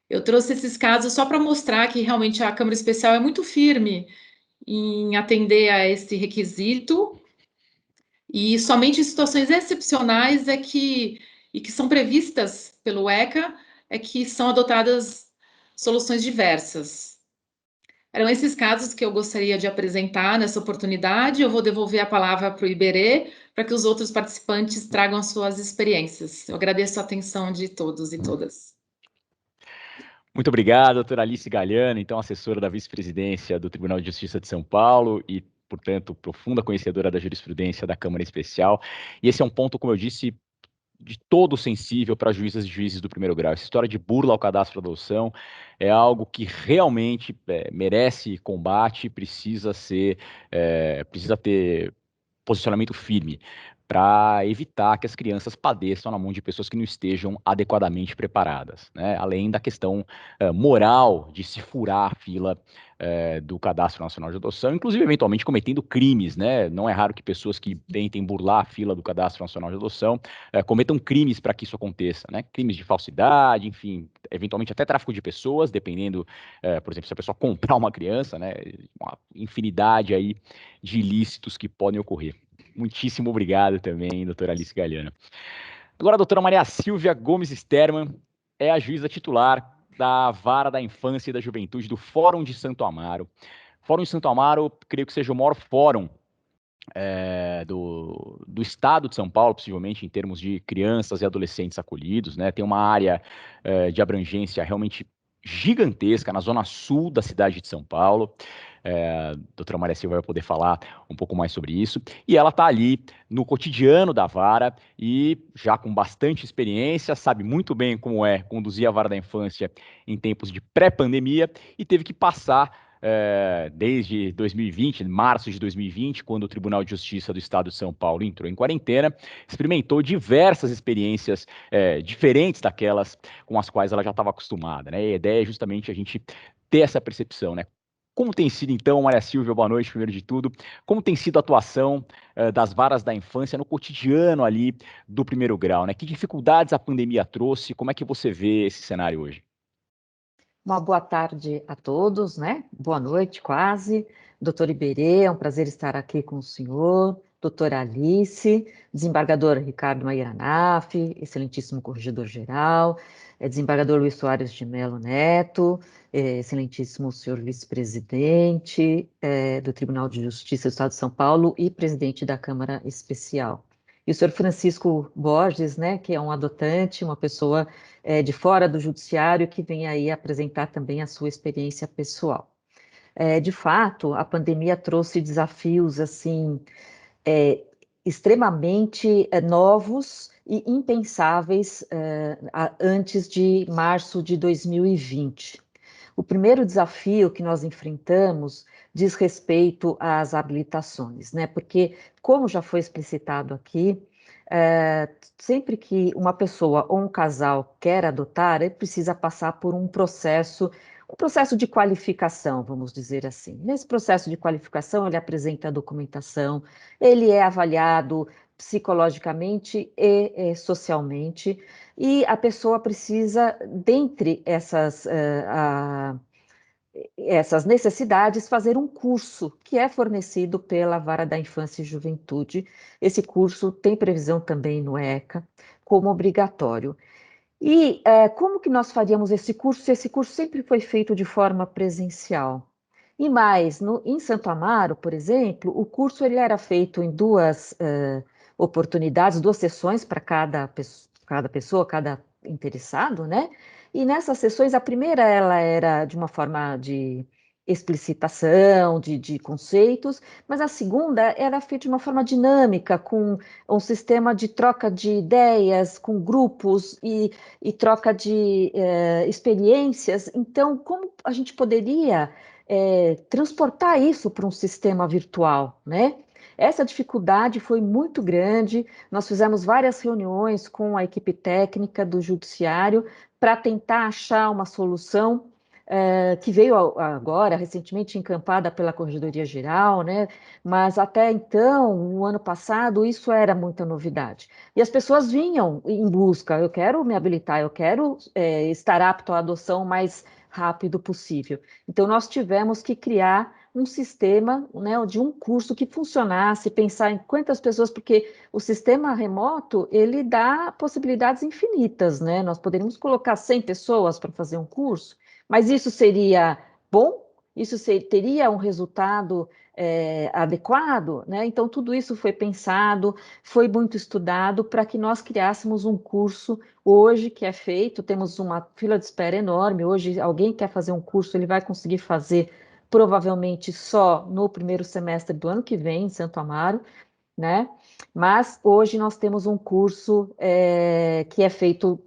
Eu trouxe esses casos só para mostrar que realmente a Câmara Especial é muito firme em atender a esse requisito e somente em situações excepcionais e que são previstas pelo ECA é que são adotadas soluções diversas. Eram esses casos que eu gostaria de apresentar nessa oportunidade. Eu vou devolver a palavra para o Iberê, para que os outros participantes tragam suas experiências. Eu agradeço a atenção de todos e todas. Muito obrigado, doutora Alice Galiano, então assessora da vice-presidência do Tribunal de Justiça de São Paulo e, portanto, profunda conhecedora da jurisprudência da Câmara Especial. E esse é um ponto, como eu disse, de todo sensível para juízas e juízes do primeiro grau. Essa história de burla ao cadastro de adoção é algo que realmente merece combate, precisa ter posicionamento firme para evitar que as crianças padeçam na mão de pessoas que não estejam adequadamente preparadas, né? Além da questão moral de se furar a fila do Cadastro Nacional de Adoção, inclusive eventualmente cometendo crimes, né? Não é raro que pessoas que tentem burlar a fila do Cadastro Nacional de Adoção cometam crimes para que isso aconteça, né? Crimes de falsidade, enfim, eventualmente até tráfico de pessoas, dependendo, por exemplo, se a pessoa comprar uma criança, né? Uma infinidade aí de ilícitos que podem ocorrer. Muitíssimo obrigado também, doutora Alice Galiano. Agora, a doutora Maria Silvia Gomes Sterman é a juíza titular da Vara da Infância e da Juventude do Fórum de Santo Amaro. Fórum de Santo Amaro, creio que seja o maior fórum do estado de São Paulo, possivelmente, em termos de crianças e adolescentes acolhidos, né? Tem uma área de abrangência realmente gigantesca na zona sul da cidade de São Paulo. A doutora Maria Silva vai poder falar um pouco mais sobre isso. E ela está ali no cotidiano da vara e já com bastante experiência, sabe muito bem como é conduzir a vara da infância em tempos de pré-pandemia e teve que passar desde 2020, março de 2020, quando o Tribunal de Justiça do Estado de São Paulo entrou em quarentena, experimentou diversas experiências diferentes daquelas com as quais ela já estava acostumada, né? E a ideia é justamente a gente ter essa percepção, né? Como tem sido, então, Maria Silvia, boa noite, primeiro de tudo, como tem sido a atuação das varas da infância no cotidiano ali do primeiro grau, né? Que dificuldades a pandemia trouxe? Como é que você vê esse cenário hoje? Uma boa tarde a todos, né? Boa noite, quase. Doutor Iberê, é um prazer estar aqui com o senhor. Doutora Alice, desembargador Ricardo Mairanaf, excelentíssimo corregedor-geral, desembargador Luiz Soares de Mello Neto, excelentíssimo senhor vice-presidente do Tribunal de Justiça do Estado de São Paulo e presidente da Câmara Especial. E o senhor Francisco Borges, né, que é um adotante, uma pessoa de fora do judiciário, que vem aí apresentar também a sua experiência pessoal. De fato, a pandemia trouxe desafios, assim, extremamente novos e impensáveis antes de março de 2020. O primeiro desafio que nós enfrentamos diz respeito às habilitações, né? Porque, como já foi explicitado aqui, sempre que uma pessoa ou um casal quer adotar, ele precisa passar por um processo de qualificação, vamos dizer assim. Nesse processo de qualificação, ele apresenta a documentação, ele é avaliado psicologicamente e socialmente, e a pessoa precisa, dentre essas necessidades, fazer um curso que é fornecido pela Vara da Infância e Juventude. Esse curso tem previsão também no ECA, como obrigatório. E como que nós faríamos esse curso? Esse curso sempre foi feito de forma presencial. E mais, em Santo Amaro, por exemplo, o curso ele era feito em duas oportunidades, 2 sessões para cada pessoa, cada interessado, né? E nessas sessões, a primeira ela era de uma forma de explicitação, de conceitos, mas a segunda era feita de uma forma dinâmica, com um sistema de troca de ideias, com grupos e troca de experiências. Então, como a gente poderia transportar isso para um sistema virtual, né? Essa dificuldade foi muito grande. Nós fizemos várias reuniões com a equipe técnica do Judiciário para tentar achar uma solução que veio agora, recentemente encampada pela Corregedoria Geral, né? Mas até então, no ano passado, isso era muita novidade. E as pessoas vinham em busca, eu quero me habilitar, eu quero estar apto à adoção o mais rápido possível. Então, nós tivemos que criar um sistema, né, de um curso que funcionasse, pensar em quantas pessoas, porque o sistema remoto, ele dá possibilidades infinitas, né? Nós poderíamos colocar 100 pessoas para fazer um curso, mas isso seria bom? Isso teria um resultado adequado, né? Então, tudo isso foi pensado, foi muito estudado para que nós criássemos um curso hoje que é feito, temos uma fila de espera enorme, hoje alguém quer fazer um curso, ele vai conseguir fazer provavelmente só no primeiro semestre do ano que vem, em Santo Amaro, né? Mas hoje nós temos um curso que é feito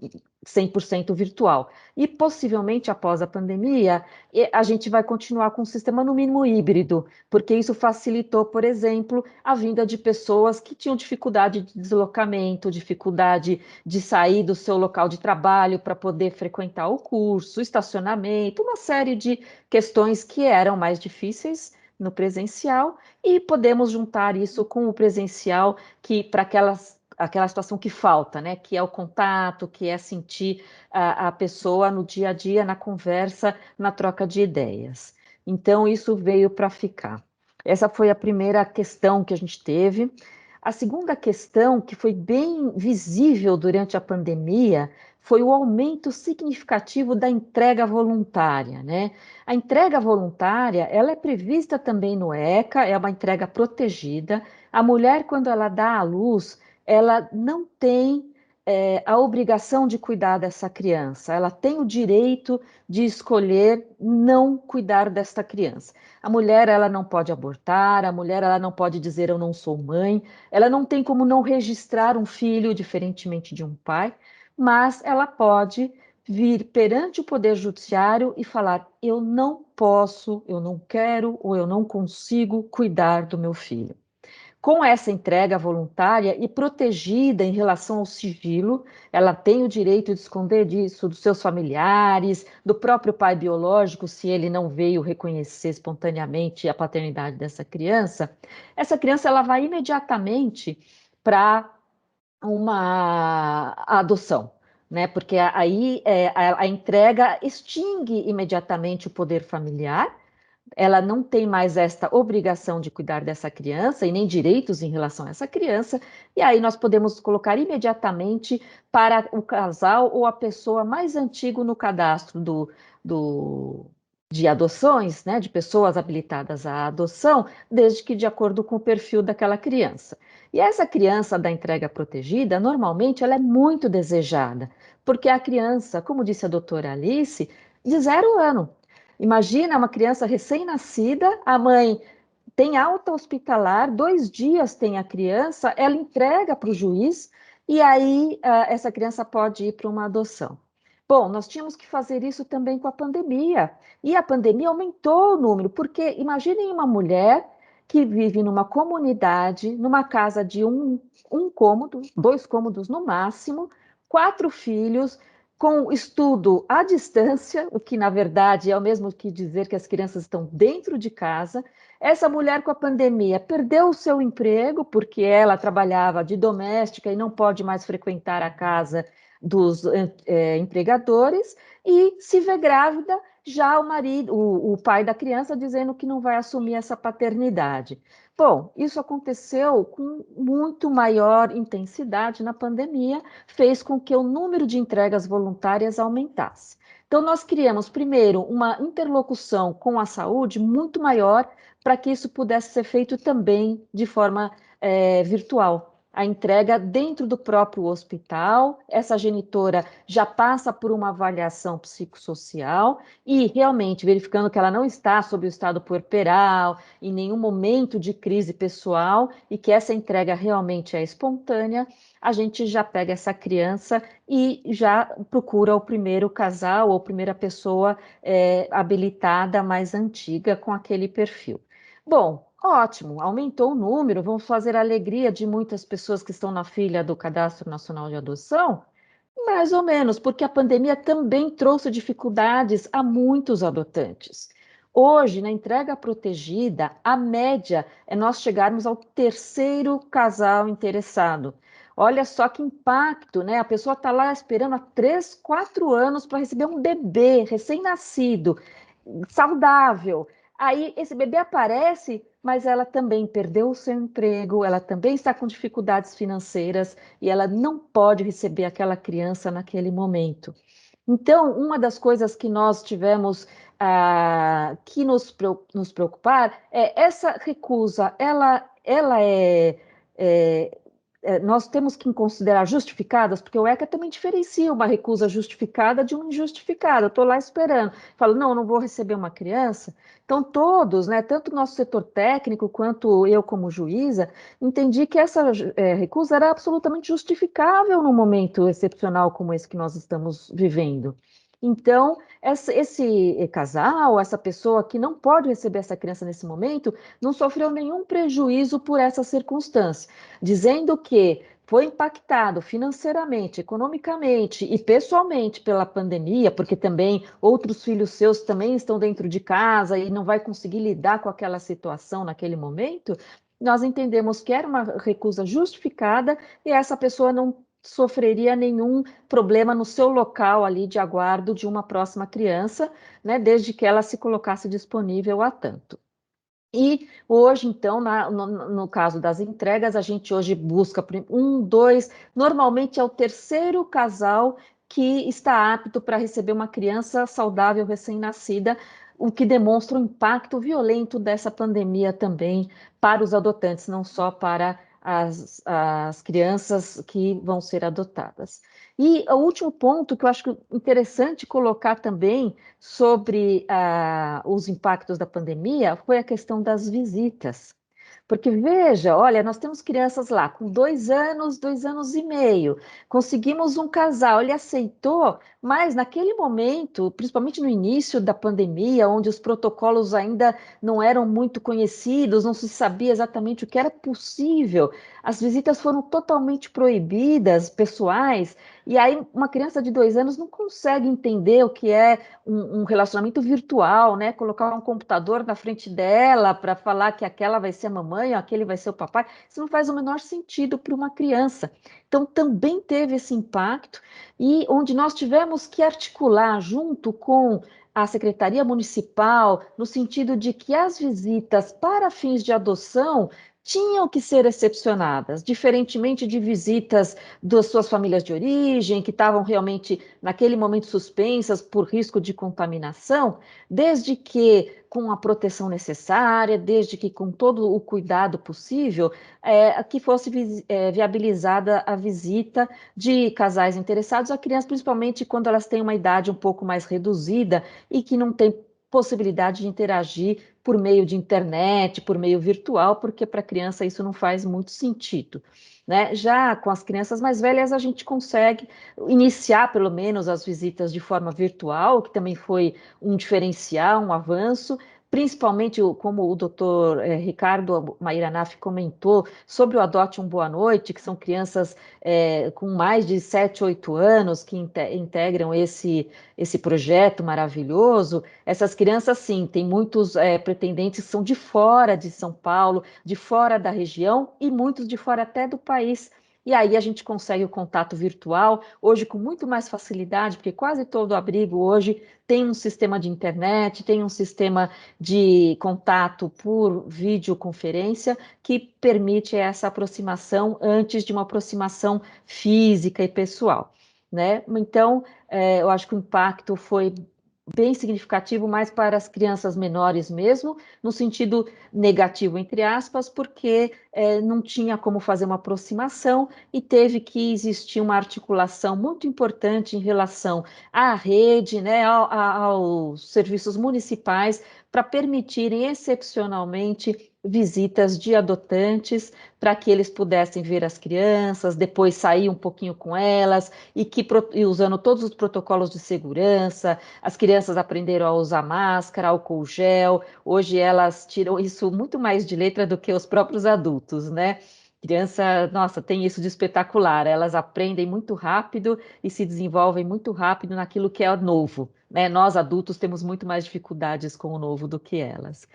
100% virtual. E possivelmente após a pandemia, a gente vai continuar com um sistema no mínimo híbrido, porque isso facilitou, por exemplo, a vinda de pessoas que tinham dificuldade de deslocamento, dificuldade de sair do seu local de trabalho para poder frequentar o curso, estacionamento, uma série de questões que eram mais difíceis no presencial, e podemos juntar isso com o presencial, que para aquela situação que falta, né? Que é o contato, que é sentir a pessoa no dia a dia, na conversa, na troca de ideias. Então, isso veio para ficar. Essa foi a primeira questão que a gente teve. A segunda questão, que foi bem visível durante a pandemia, foi o aumento significativo da entrega voluntária, né? A entrega voluntária, ela é prevista também no ECA, é uma entrega protegida. A mulher, quando ela dá à luz, ela não tem a obrigação de cuidar dessa criança, ela tem o direito de escolher não cuidar desta criança. A mulher, ela não pode abortar, a mulher, ela não pode dizer eu não sou mãe, ela não tem como não registrar um filho, diferentemente de um pai, mas ela pode vir perante o Poder Judiciário e falar: eu não posso, eu não quero ou eu não consigo cuidar do meu filho. Com essa entrega voluntária e protegida em relação ao sigilo, ela tem o direito de esconder disso dos seus familiares, do próprio pai biológico, se ele não veio reconhecer espontaneamente a paternidade dessa criança. Essa criança ela vai imediatamente para uma adoção, né? Porque aí a entrega extingue imediatamente o poder familiar. Ela não tem mais esta obrigação de cuidar dessa criança e nem direitos em relação a essa criança, e aí nós podemos colocar imediatamente para o casal ou a pessoa mais antiga no cadastro de adoções, né, de pessoas habilitadas à adoção, desde que de acordo com o perfil daquela criança. E essa criança da entrega protegida, normalmente, ela é muito desejada, porque a criança, como disse a doutora Alice, de 0 ano. Imagina uma criança recém-nascida, a mãe tem alta hospitalar, 2 dias tem a criança, ela entrega para o juiz e aí essa criança pode ir para uma adoção. Bom, nós tínhamos que fazer isso também com a pandemia, e a pandemia aumentou o número, porque imaginem uma mulher que vive numa comunidade, numa casa de um cômodo, 2 cômodos no máximo, 4 filhos, com estudo à distância, o que na verdade é o mesmo que dizer que as crianças estão dentro de casa. Essa mulher com a pandemia perdeu o seu emprego porque ela trabalhava de doméstica e não pode mais frequentar a casa dos empregadores e se vê grávida, já o marido, o pai da criança dizendo que não vai assumir essa paternidade. Bom, isso aconteceu com muito maior intensidade na pandemia, fez com que o número de entregas voluntárias aumentasse. Então, nós criamos, primeiro, uma interlocução com a saúde muito maior para que isso pudesse ser feito também de forma virtual. A entrega dentro do próprio hospital, essa genitora já passa por uma avaliação psicossocial e realmente verificando que ela não está sob o estado puerperal, em nenhum momento de crise pessoal e que essa entrega realmente é espontânea, a gente já pega essa criança e já procura o primeiro casal ou primeira pessoa habilitada mais antiga com aquele perfil. Bom, ótimo, aumentou o número, vamos fazer a alegria de muitas pessoas que estão na fila do Cadastro Nacional de Adoção? Mais ou menos, porque a pandemia também trouxe dificuldades a muitos adotantes. Hoje, na entrega protegida, a média é nós chegarmos ao 3º casal interessado. Olha só que impacto, né? A pessoa está lá esperando há 3, 4 anos para receber um bebê recém-nascido, saudável. Aí esse bebê aparece, mas ela também perdeu o seu emprego, ela também está com dificuldades financeiras e ela não pode receber aquela criança naquele momento. Então, uma das coisas que nós tivemos que nos preocupar é essa recusa, nós temos que considerar justificadas, porque o ECA também diferencia uma recusa justificada de uma injustificada. Eu estou lá esperando, falo, não, eu não vou receber uma criança. Então, todos, né, tanto o nosso setor técnico quanto eu como juíza, entendi que essa recusa era absolutamente justificável num momento excepcional como esse que nós estamos vivendo. Então, esse casal, essa pessoa que não pode receber essa criança nesse momento, não sofreu nenhum prejuízo por essa circunstância, dizendo que foi impactado financeiramente, economicamente e pessoalmente pela pandemia, porque também outros filhos seus também estão dentro de casa e não vai conseguir lidar com aquela situação naquele momento, nós entendemos que era uma recusa justificada e essa pessoa não sofreria nenhum problema no seu local ali de aguardo de uma próxima criança, né, desde que ela se colocasse disponível a tanto. E hoje, então, no caso das entregas, a gente hoje busca 1, 2, normalmente é o 3º casal que está apto para receber uma criança saudável recém-nascida, o que demonstra o impacto violento dessa pandemia também para os adotantes, não só para as crianças que vão ser adotadas. E o último ponto que eu acho interessante colocar também sobre os impactos da pandemia foi a questão das visitas. Porque veja, olha, nós temos crianças lá com 2 anos, 2 anos e meio, conseguimos um casal, ele aceitou, mas naquele momento, principalmente no início da pandemia, onde os protocolos ainda não eram muito conhecidos, não se sabia exatamente o que era possível, as visitas foram totalmente proibidas, pessoais, e aí uma criança de 2 anos não consegue entender o que é um relacionamento virtual, né? Colocar um computador na frente dela para falar que aquela vai ser a mamãe ou aquele vai ser o papai, isso não faz o menor sentido para uma criança. Então também teve esse impacto, e onde nós tivemos que articular junto com a Secretaria Municipal, no sentido de que as visitas para fins de adoção tinham que ser excepcionadas, diferentemente de visitas das suas famílias de origem, que estavam realmente naquele momento suspensas por risco de contaminação, desde que com a proteção necessária, desde que com todo o cuidado possível, que fosse viabilizada a visita de casais interessados a crianças, principalmente quando elas têm uma idade um pouco mais reduzida e que não têm possibilidade de interagir por meio de internet, por meio virtual, porque para a criança isso não faz muito sentido. Né? Já com as crianças mais velhas, a gente consegue iniciar, pelo menos, as visitas de forma virtual, que também foi um diferencial, um avanço, principalmente, como o doutor Ricardo Mairanaf comentou, sobre o Adote um Boa Noite, que são crianças com mais de 7, 8 anos que integram esse projeto maravilhoso. Essas crianças, sim, tem muitos pretendentes que são de fora de São Paulo, de fora da região e muitos de fora até do país. E aí a gente consegue o contato virtual, hoje com muito mais facilidade, porque quase todo abrigo hoje tem um sistema de internet, tem um sistema de contato por videoconferência que permite essa aproximação antes de uma aproximação física e pessoal. Né? Então, eu acho que o impacto foi bem significativo, mais para as crianças menores mesmo, no sentido negativo, entre aspas, porque não tinha como fazer uma aproximação e teve que existir uma articulação muito importante em relação à rede, né, aos serviços municipais, para permitirem excepcionalmente visitas de adotantes, para que eles pudessem ver as crianças, depois sair um pouquinho com elas, e usando todos os protocolos de segurança. As crianças aprenderam a usar máscara, álcool gel. Hoje elas tiram isso muito mais de letra do que os próprios adultos, né? Criança, nossa, tem isso de espetacular. Elas aprendem muito rápido e se desenvolvem muito rápido naquilo que é novo, né? Nós adultos temos muito mais dificuldades com o novo do que elas.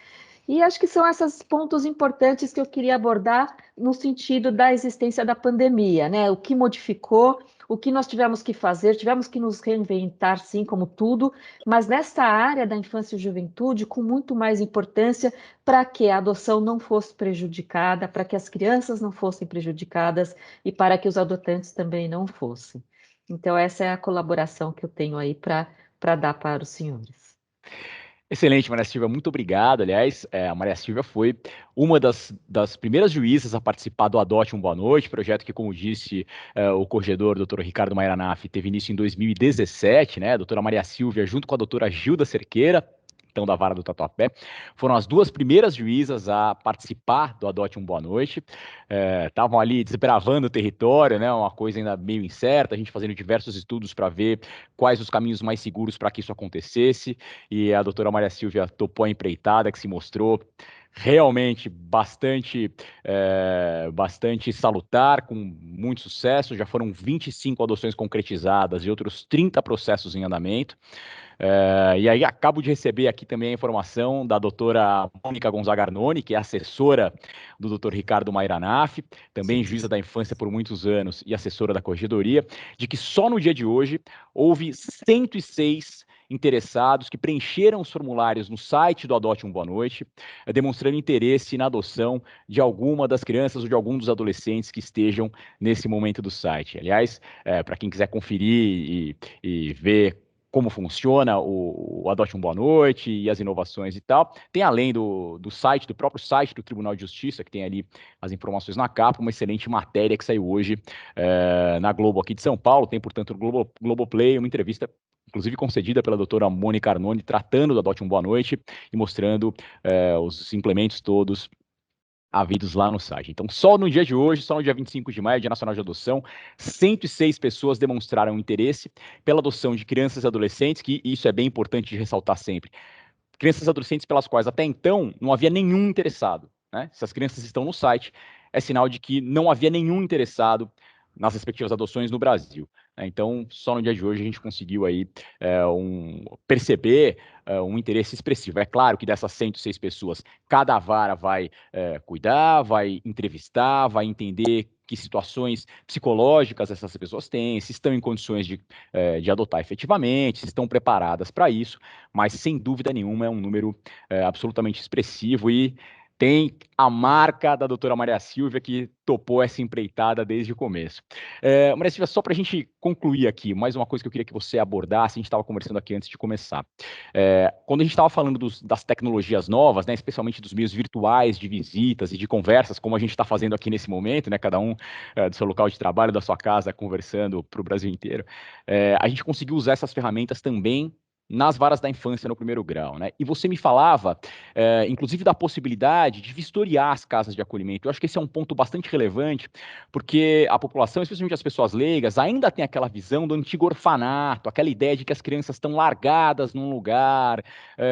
E acho que são esses pontos importantes que eu queria abordar no sentido da existência da pandemia, né? O que modificou, o que nós tivemos que fazer, tivemos que nos reinventar, sim, como tudo, mas nessa área da infância e juventude, com muito mais importância para que a adoção não fosse prejudicada, para que as crianças não fossem prejudicadas e para que os adotantes também não fossem. Então, essa é a colaboração que eu tenho aí para dar para os senhores. Excelente, Maria Silvia, muito obrigado. Aliás, a Maria Silvia foi uma das primeiras juízas a participar do Adote um Boa Noite, projeto que, como disse o corregedor, doutor Ricardo Mairanaf, teve início em 2017, né? A doutora Maria Silvia, junto com a doutora Gilda Cerqueira, então da Vara do Tatuapé, foram as duas primeiras juízas a participar do Adote um Boa Noite. Estavam ali desbravando o território, né? Uma coisa ainda meio incerta, a gente fazendo diversos estudos para ver quais os caminhos mais seguros para que isso acontecesse, e a doutora Maria Silvia topou a empreitada, que se mostrou realmente bastante salutar, com muito sucesso. Já foram 25 adoções concretizadas e outros 30 processos em andamento. E aí acabo de receber aqui também a informação da doutora Mônica Gonzaga Arnone, que é assessora do doutor Ricardo Mairanaf, também juíza da infância por muitos anos e assessora da corregedoria, de que só no dia de hoje houve 106 interessados que preencheram os formulários no site do Adote um Boa Noite, demonstrando interesse na adoção de alguma das crianças ou de algum dos adolescentes que estejam nesse momento do site. Aliás, para quem quiser conferir e ver como funciona o Adote um Boa Noite e as inovações e tal, tem além do próprio site do Tribunal de Justiça, que tem ali as informações na capa, uma excelente matéria que saiu hoje na Globo aqui de São Paulo, tem, portanto, no Globoplay, uma entrevista inclusive concedida pela doutora Mônica Arnone, tratando do Adote um Boa Noite e mostrando os implementos todos havidos lá no site. Então, só no dia de hoje, só no dia 25 de maio, Dia Nacional de Adoção, 106 pessoas demonstraram interesse pela adoção de crianças e adolescentes, que isso é bem importante de ressaltar sempre. Crianças e adolescentes pelas quais até então não havia nenhum interessado, né? Se as crianças estão no site, é sinal de que não havia nenhum interessado nas respectivas adoções no Brasil. Então, só no dia de hoje a gente conseguiu aí perceber um interesse expressivo. É claro que dessas 106 pessoas, cada vara vai cuidar, vai entrevistar, vai entender que situações psicológicas essas pessoas têm, se estão em condições de adotar efetivamente, se estão preparadas para isso, mas sem dúvida nenhuma é um número absolutamente expressivo e tem a marca da doutora Maria Silvia, que topou essa empreitada desde o começo. Maria Silvia, só para a gente concluir aqui, mais uma coisa que eu queria que você abordasse, a gente estava conversando aqui antes de começar. Quando a gente estava falando das tecnologias novas, né, especialmente dos meios virtuais de visitas e de conversas, como a gente está fazendo aqui nesse momento, né, cada um do seu local de trabalho, da sua casa, conversando para o Brasil inteiro, a gente conseguiu usar essas ferramentas também nas varas da infância no primeiro grau, né? E você me falava, inclusive, da possibilidade de vistoriar as casas de acolhimento. Eu acho que esse é um ponto bastante relevante, porque a população, especialmente as pessoas leigas, ainda tem aquela visão do antigo orfanato, aquela ideia de que as crianças estão largadas num lugar,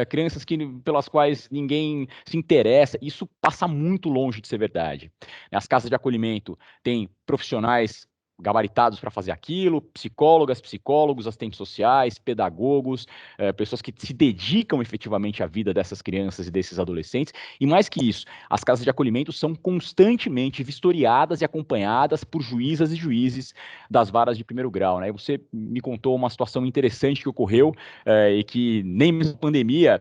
crianças pelas quais ninguém se interessa. Isso passa muito longe de ser verdade. As casas de acolhimento têm profissionais gabaritados para fazer aquilo, psicólogas, psicólogos, assistentes sociais, pedagogos, pessoas que se dedicam efetivamente à vida dessas crianças e desses adolescentes, e mais que isso, as casas de acolhimento são constantemente vistoriadas e acompanhadas por juízas e juízes das varas de primeiro grau, né? E você me contou uma situação interessante que ocorreu e que nem mesmo a pandemia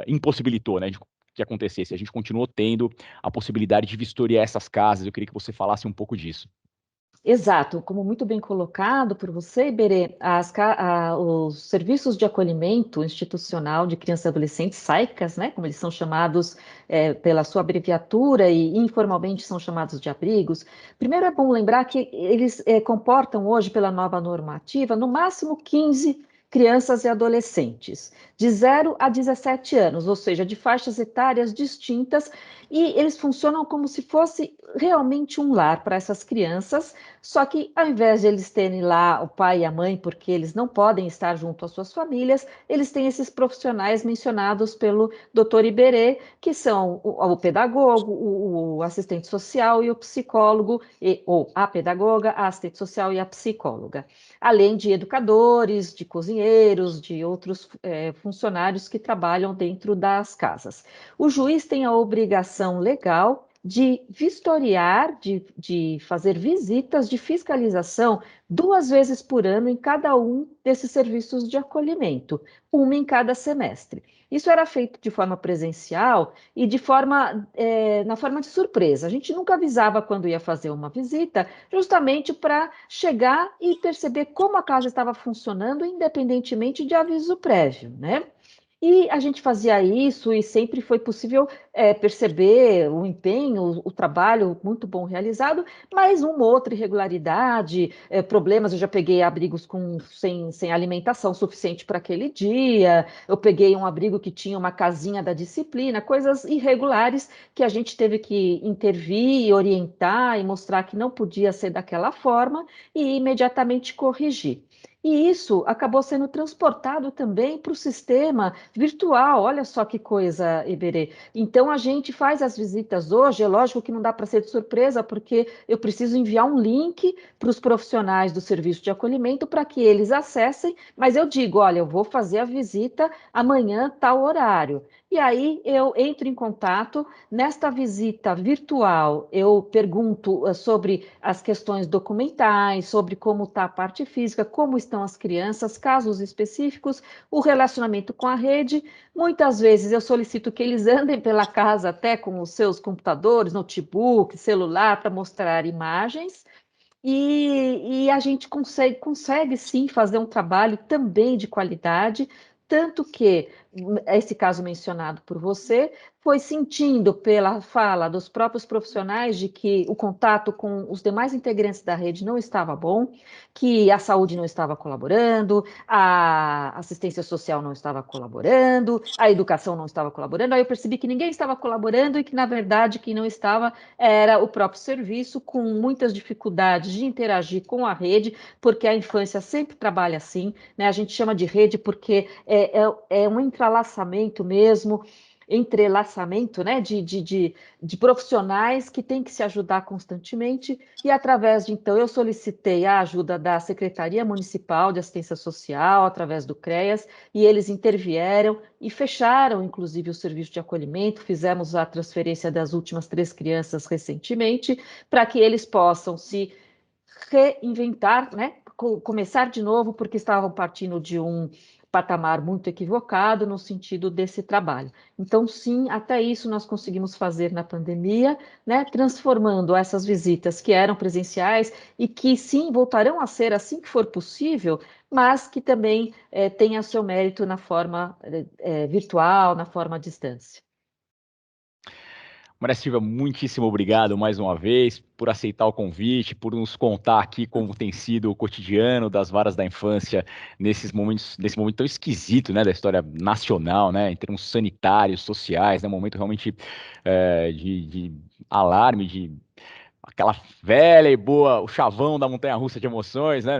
impossibilitou, né, que acontecesse. A gente continuou tendo a possibilidade de vistoriar essas casas. Eu queria que você falasse um pouco disso. Exato, como muito bem colocado por você, Iberê, os serviços de acolhimento institucional de crianças e adolescentes, SAICAS, né, como eles são chamados pela sua abreviatura e informalmente são chamados de abrigos. Primeiro é bom lembrar que eles comportam hoje, pela nova normativa, no máximo 15 crianças e adolescentes, de 0 a 17 anos, ou seja, de faixas etárias distintas, e eles funcionam como se fosse realmente um lar para essas crianças, só que ao invés de eles terem lá o pai e a mãe, porque eles não podem estar junto às suas famílias, eles têm esses profissionais mencionados pelo Dr. Iberê, que são o pedagogo, o assistente social e o psicólogo, ou a pedagoga, a assistente social e a psicóloga, além de educadores, de cozinheiros, de outros funcionários que trabalham dentro das casas. O juiz tem a obrigação legal de vistoriar, de fazer visitas de fiscalização 2 vezes por ano em cada um desses serviços de acolhimento, uma em cada semestre. Isso era feito de forma presencial e na forma de surpresa. A gente nunca avisava quando ia fazer uma visita, justamente para chegar e perceber como a casa estava funcionando, independentemente de aviso prévio, né? E a gente fazia isso e sempre foi possível perceber o empenho, o trabalho muito bom realizado, mas uma outra irregularidade, problemas. Eu já peguei abrigos sem alimentação suficiente para aquele dia, eu peguei um abrigo que tinha uma casinha da disciplina, coisas irregulares que a gente teve que intervir, orientar e mostrar que não podia ser daquela forma e imediatamente corrigir. E isso acabou sendo transportado também para o sistema virtual. Olha só que coisa, Iberê. Então, a gente faz as visitas hoje, é lógico que não dá para ser de surpresa, porque eu preciso enviar um link para os profissionais do serviço de acolhimento para que eles acessem, mas eu digo, olha, eu vou fazer a visita amanhã, tal horário. E aí eu entro em contato. Nesta visita virtual, eu pergunto sobre as questões documentais, sobre como está a parte física, como estão as crianças, casos específicos, o relacionamento com a rede. Muitas vezes eu solicito que eles andem pela casa até com os seus computadores, notebook, celular, para mostrar imagens. E a gente consegue sim fazer um trabalho também de qualidade, tanto que esse caso mencionado por você, foi sentindo pela fala dos próprios profissionais de que o contato com os demais integrantes da rede não estava bom, que a saúde não estava colaborando, a assistência social não estava colaborando, a educação não estava colaborando. Aí eu percebi que ninguém estava colaborando e que, na verdade, quem não estava era o próprio serviço, com muitas dificuldades de interagir com a rede, porque a infância sempre trabalha assim, né? A gente chama de rede porque é um entrelaçamento mesmo, né, de profissionais que têm que se ajudar constantemente, e através de, então, eu solicitei a ajuda da Secretaria Municipal de Assistência Social, através do CREAS, e eles intervieram e fecharam, inclusive, o serviço de acolhimento, fizemos a transferência das últimas 3 crianças recentemente, para que eles possam se reinventar, né, começar de novo, porque estavam partindo de um patamar muito equivocado no sentido desse trabalho. Então, sim, até isso nós conseguimos fazer na pandemia, né, transformando essas visitas que eram presenciais e que, sim, voltarão a ser assim que for possível, mas que também tenha seu mérito na forma virtual, na forma à distância. Maria Silvia, muitíssimo obrigado mais uma vez por aceitar o convite, por nos contar aqui como tem sido o cotidiano das varas da infância nesse momento tão esquisito, né, da história nacional, né, em termos sanitários, sociais, né, um momento realmente de alarme, de aquela velha e boa, o chavão da montanha-russa de emoções, né,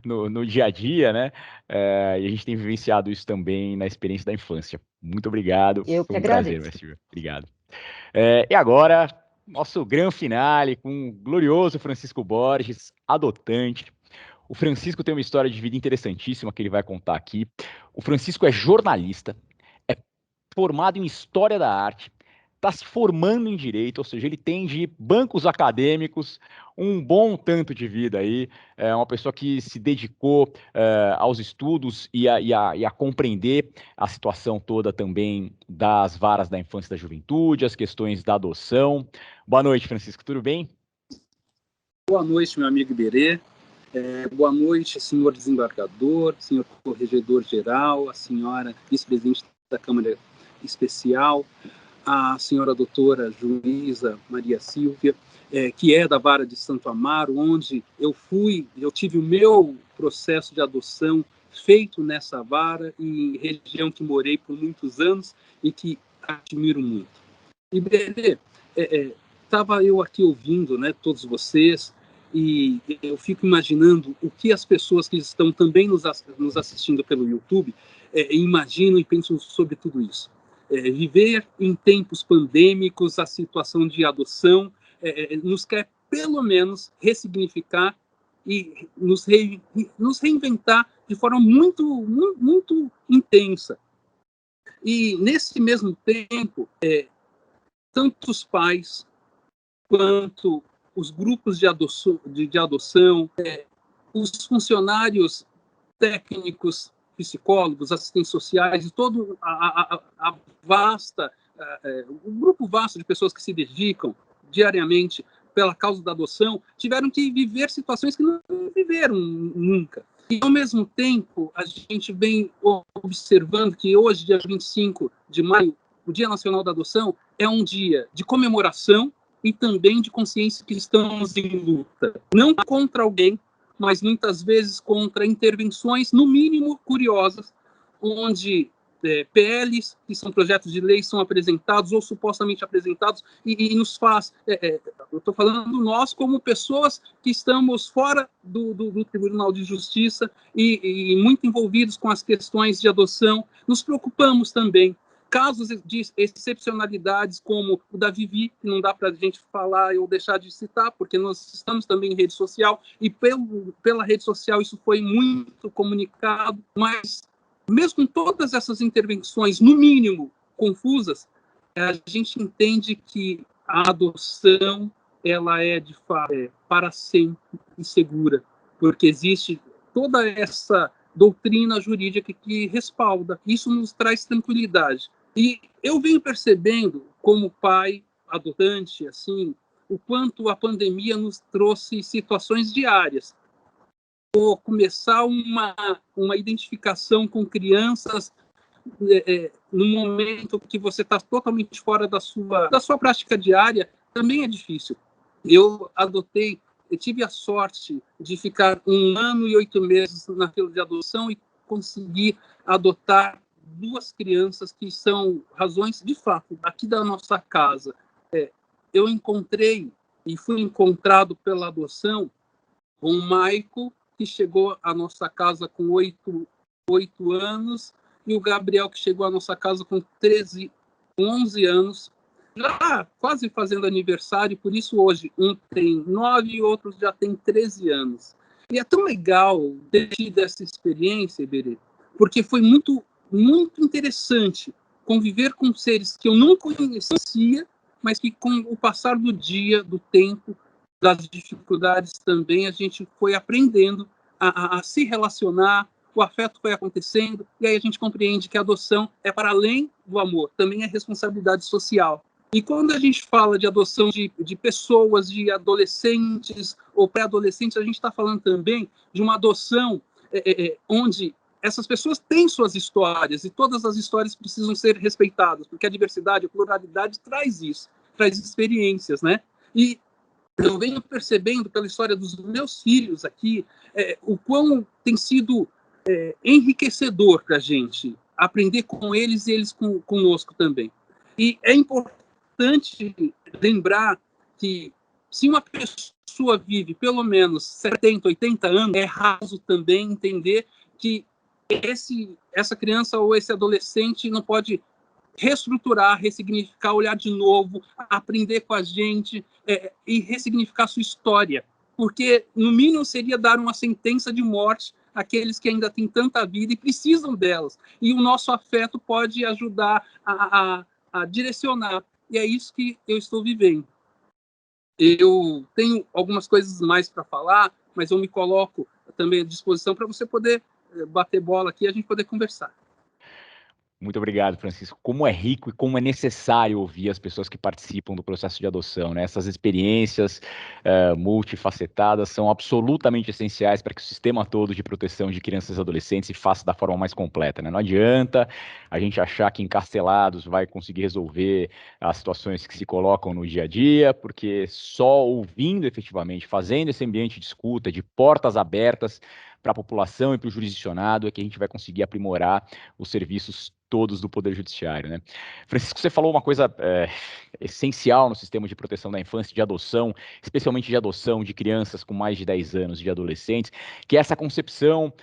no dia a dia, né, e a gente tem vivenciado isso também na experiência da infância. Muito obrigado, Eu foi que um prazer, agradeço. Maria Silvia. Obrigado. E agora, nosso grande finale com o glorioso Francisco Borges, adotante. O Francisco tem uma história de vida interessantíssima que ele vai contar aqui. O Francisco é jornalista, é formado em História da Arte, está se formando em Direito, ou seja, ele tem de bancos acadêmicos um bom tanto de vida aí, é uma pessoa que se dedicou aos estudos e a compreender a situação toda também das varas da infância e da juventude, as questões da adoção. Boa noite, Francisco, tudo bem? Boa noite, meu amigo Iberê. Boa noite, senhor desembargador, senhor corregedor-geral, a senhora vice-presidente da Câmara Especial, a senhora doutora juíza Maria Silvia, que é da Vara de Santo Amaro, onde eu tive o meu processo de adoção feito nessa vara, em região que morei por muitos anos e que admiro muito. Iberê, estava eu aqui ouvindo, né, todos vocês, e eu fico imaginando o que as pessoas que estão também nos assistindo pelo YouTube imaginam e pensam sobre tudo isso. Viver em tempos pandêmicos, a situação de adoção nos quer, pelo menos, ressignificar e nos reinventar de forma muito, muito, muito intensa. E, nesse mesmo tempo, tanto os pais quanto os grupos de adoção, os funcionários técnicos, psicólogos, assistentes sociais, e todo a vasta, o grupo vasto de pessoas que se dedicam diariamente pela causa da adoção, tiveram que viver situações que não viveram nunca. E, ao mesmo tempo, a gente vem observando que hoje, dia 25 de maio, o Dia Nacional da Adoção, é um dia de comemoração e também de consciência que estamos em luta. Não contra alguém, mas muitas vezes contra intervenções, no mínimo, curiosas, onde PLs, que são projetos de lei, são apresentados ou supostamente apresentados e nos faz... eu estou falando nós como pessoas que estamos fora do Tribunal de Justiça e muito envolvidos com as questões de adoção. Nos preocupamos também. Casos de excepcionalidades como o da Vivi, que não dá para a gente falar ou deixar de citar, porque nós estamos também em rede social, e pela rede social isso foi muito comunicado, mas mesmo com todas essas intervenções, no mínimo, confusas, a gente entende que a adoção ela é, de fato, para sempre insegura, porque existe toda essa doutrina jurídica que respalda. Isso nos traz tranquilidade. E eu venho percebendo, como pai adotante, assim, o quanto a pandemia nos trouxe situações diárias. Ou começar uma identificação com crianças no momento que você está totalmente fora da sua prática diária, também é difícil. Eu tive a sorte de ficar 1 ano e 8 meses na fila de adoção e conseguir adotar 2 crianças que são razões, de fato, aqui da nossa casa. Eu encontrei e fui encontrado pela adoção com o Michael, que chegou à nossa casa com 8 anos, e o Gabriel, que chegou à nossa casa com 11 anos, já quase fazendo aniversário, por isso hoje um tem 9 e outros já tem 13 anos. E é tão legal ter tido essa experiência, Iberê, porque foi muito, muito interessante conviver com seres que eu não conhecia, mas que com o passar do dia, do tempo, das dificuldades também, a gente foi aprendendo a se relacionar, o afeto foi acontecendo, e aí a gente compreende que a adoção é para além do amor, também é responsabilidade social. E quando a gente fala de adoção de pessoas, de adolescentes ou pré-adolescentes, a gente está falando também de uma adoção onde essas pessoas têm suas histórias, e todas as histórias precisam ser respeitadas, porque a diversidade, a pluralidade traz isso, traz experiências, né? E eu venho percebendo pela história dos meus filhos aqui, o quão tem sido enriquecedor para a gente aprender com eles e eles conosco também. E é importante lembrar que se uma pessoa vive pelo menos 70, 80 anos, é raso também entender que essa criança ou esse adolescente não pode reestruturar, ressignificar, olhar de novo, aprender com a gente e ressignificar sua história. Porque, no mínimo, seria dar uma sentença de morte àqueles que ainda têm tanta vida e precisam delas. E o nosso afeto pode ajudar a direcionar. E é isso que eu estou vivendo. Eu tenho algumas coisas mais para falar, mas eu me coloco também à disposição para você poder bater bola aqui e a gente poder conversar. Muito obrigado, Francisco. Como é rico e como é necessário ouvir as pessoas que participam do processo de adoção, né? Essas experiências multifacetadas são absolutamente essenciais para que o sistema todo de proteção de crianças e adolescentes se faça da forma mais completa, né? Não adianta a gente achar que encastelados vai conseguir resolver as situações que se colocam no dia a dia, porque só ouvindo efetivamente, fazendo esse ambiente de escuta, de portas abertas para a população e para o jurisdicionado, é que a gente vai conseguir aprimorar os serviços todos do Poder Judiciário, né? Francisco, você falou uma coisa essencial no sistema de proteção da infância e de adoção, especialmente de adoção de crianças com mais de 10 anos, de adolescentes, que é essa concepção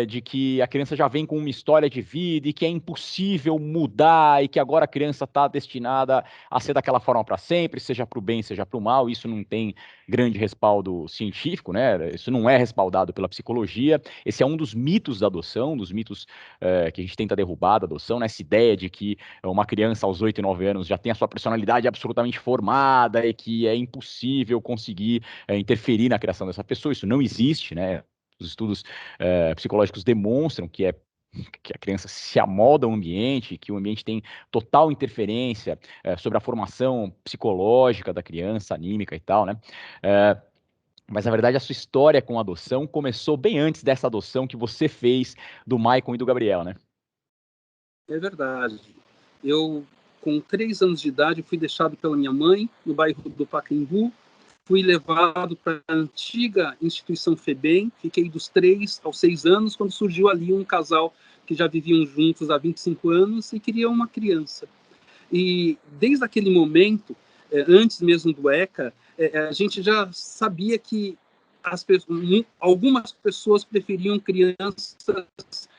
de que a criança já vem com uma história de vida e que é impossível mudar e que agora a criança está destinada a ser daquela forma para sempre, seja para o bem, seja para o mal. Isso não tem grande respaldo científico, né? Isso não é respaldado pela psicologia. Esse é um dos mitos da adoção, dos mitos que a gente tenta derrubar da adoção, essa ideia de que uma criança aos 8 e 9 anos já tem a sua personalidade absolutamente formada e que é impossível conseguir interferir na criação dessa pessoa. Isso não existe, né? Os estudos psicológicos demonstram que a criança se amolda ao ambiente, que o ambiente tem total interferência sobre a formação psicológica da criança, anímica e tal, né? Mas, na verdade, a sua história com a adoção começou bem antes dessa adoção que você fez do Maicon e do Gabriel, né? É verdade. Eu, com 3 anos de idade, fui deixado pela minha mãe no bairro do Pacaembu, fui levado para a antiga instituição FEBEM, fiquei dos 3 aos 6 anos, quando surgiu ali um casal que já viviam juntos há 25 anos e queriam uma criança. E desde aquele momento, antes mesmo do ECA, a gente já sabia que algumas pessoas preferiam crianças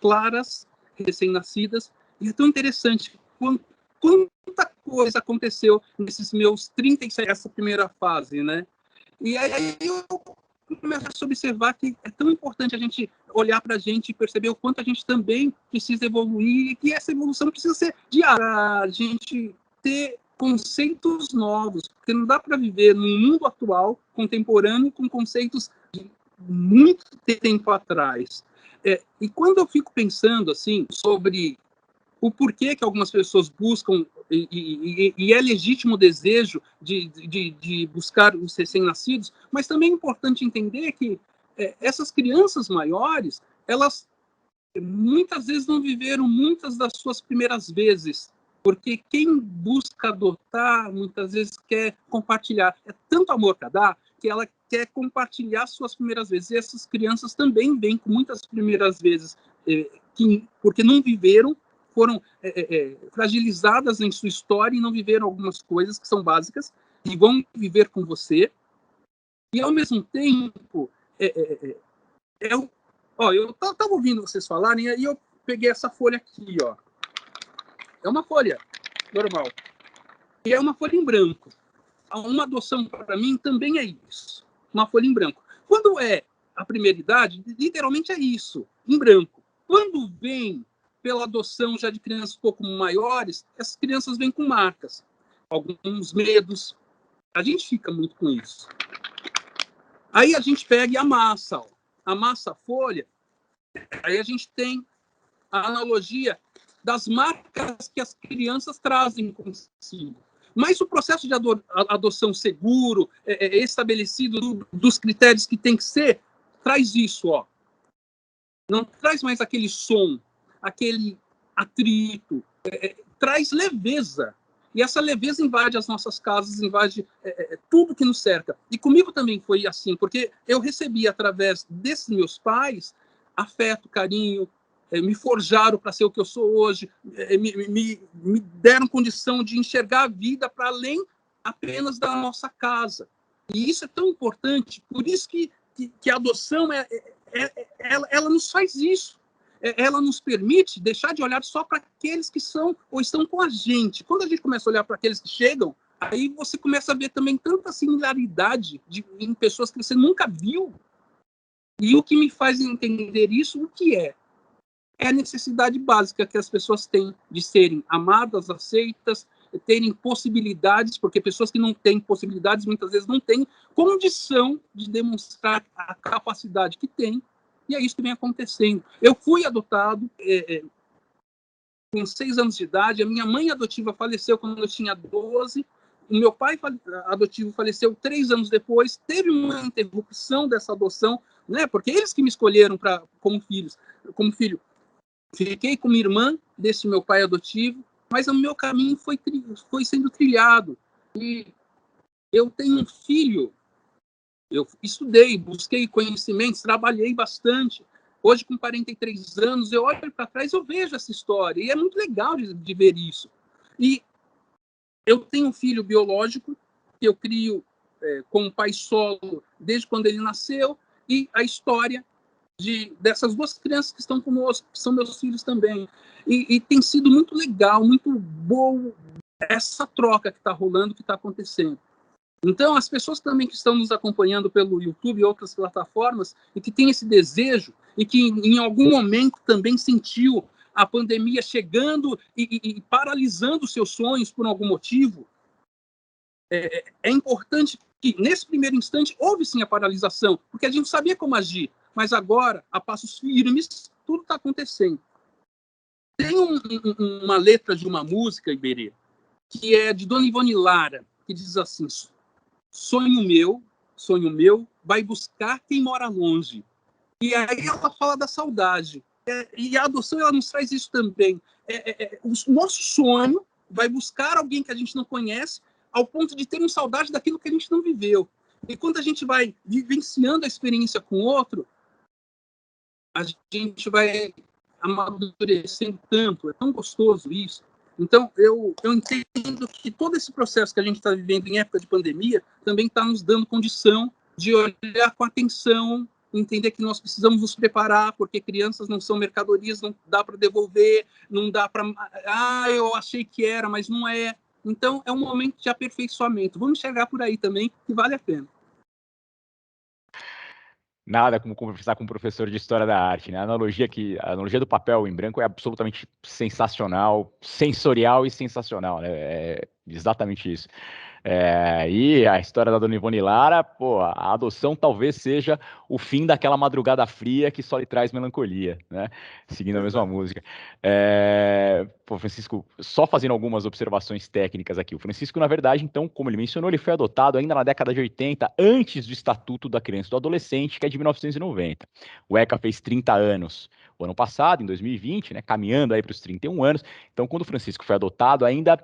claras, recém-nascidas, e é tão interessante quanta coisa aconteceu nesses meus 37, essa primeira fase, né? E aí eu começo a observar que é tão importante a gente olhar para a gente e perceber o quanto a gente também precisa evoluir, e que essa evolução precisa ser diária, a gente ter conceitos novos, porque não dá para viver num mundo atual, contemporâneo, com conceitos de muito tempo atrás. E quando eu fico pensando assim sobre o porquê que algumas pessoas buscam, e é legítimo o desejo de buscar os recém-nascidos, mas também é importante entender que essas crianças maiores, elas muitas vezes não viveram muitas das suas primeiras vezes, porque quem busca adotar muitas vezes quer compartilhar. É tanto amor para dar que ela quer compartilhar suas primeiras vezes. E essas crianças também vêm com muitas primeiras vezes, porque não viveram, foram fragilizadas em sua história e não viveram algumas coisas que são básicas e vão viver com você. E, ao mesmo tempo, eu estava ouvindo vocês falarem e eu peguei essa folha aqui, ó. É uma folha normal. E é uma folha em branco. Uma adoção, para mim, também é isso. Uma folha em branco. Quando é a primeira idade, literalmente é isso, em branco. Quando vem pela adoção já de crianças um pouco maiores, essas crianças vêm com marcas. Alguns medos. A gente fica muito com isso. Aí a gente pega e amassa. Ó. Amassa a folha. Aí a gente tem a analogia das marcas que as crianças trazem consigo. Mas o processo de adoção seguro, estabelecido dos critérios que tem que ser, traz isso, ó. Não traz mais aquele som, aquele atrito, traz leveza. E essa leveza invade as nossas casas, invade tudo que nos cerca. E comigo também foi assim, porque eu recebi, através desses meus pais, afeto, carinho, me forjaram para ser o que eu sou hoje, me deram condição de enxergar a vida para além apenas da nossa casa. E isso é tão importante, por isso que a adoção, ela nos faz isso. Ela nos permite deixar de olhar só para aqueles que são ou estão com a gente. Quando a gente começa a olhar para aqueles que chegam, aí você começa a ver também tanta similaridade em pessoas que você nunca viu. E o que me faz entender isso, o que é? É a necessidade básica que as pessoas têm de serem amadas, aceitas, terem possibilidades, porque pessoas que não têm possibilidades muitas vezes não têm condição de demonstrar a capacidade que têm, e é isso que vem acontecendo. Eu fui adotado com 6 anos de idade, a minha mãe adotiva faleceu quando eu tinha 12, o meu pai adotivo faleceu 3 anos depois, teve uma interrupção dessa adoção, né, porque eles que me escolheram como filho. Fiquei com minha irmã desse meu pai adotivo, mas o meu caminho foi sendo trilhado. E eu tenho um filho, eu estudei, busquei conhecimentos, trabalhei bastante. Hoje, com 43 anos, eu olho para trás e eu vejo essa história. E é muito legal de ver isso. E eu tenho um filho biológico, que eu crio como pai solo desde quando ele nasceu, e a história dessas 2 crianças que estão conosco, que são meus filhos também. E tem sido muito legal, muito bom essa troca que está rolando, que está acontecendo. Então, as pessoas também que estão nos acompanhando pelo YouTube e outras plataformas, e que têm esse desejo, e que em algum momento também sentiu a pandemia chegando e paralisando seus sonhos por algum motivo, é importante que, nesse primeiro instante, houve sim a paralisação, porque a gente sabia como agir. Mas agora, a passos firmes, tudo está acontecendo. Tem uma letra de uma música, Iberê, que é de Dona Ivone Lara, que diz assim: sonho meu, vai buscar quem mora longe. E aí ela fala da saudade. E a adoção, ela nos traz isso também. O nosso sonho vai buscar alguém que a gente não conhece, ao ponto de termos saudade daquilo que a gente não viveu. E quando a gente vai vivenciando a experiência com o outro, a gente vai amadurecendo tanto, é tão gostoso isso. Então, eu entendo que todo esse processo que a gente está vivendo em época de pandemia também está nos dando condição de olhar com atenção, entender que nós precisamos nos preparar, porque crianças não são mercadorias, não dá para devolver, não dá para... eu achei que era, mas não é. Então, é um momento de aperfeiçoamento. Vamos chegar por aí também, que vale a pena. Nada como conversar com um professor de História da Arte, né? A analogia do papel em branco é absolutamente sensacional, sensorial e sensacional, né? É exatamente isso. E a história da Dona Ivone Lara, a adoção talvez seja o fim daquela madrugada fria que só lhe traz melancolia, né? Seguindo a mesma música. Francisco, só fazendo algumas observações técnicas aqui. O Francisco, na verdade, então, como ele mencionou, ele foi adotado ainda na década de 80, antes do Estatuto da Criança e do Adolescente, que é de 1990. O ECA fez 30 anos. o ano passado, em 2020, né, caminhando aí para os 31 anos. Então, quando o Francisco foi adotado, ainda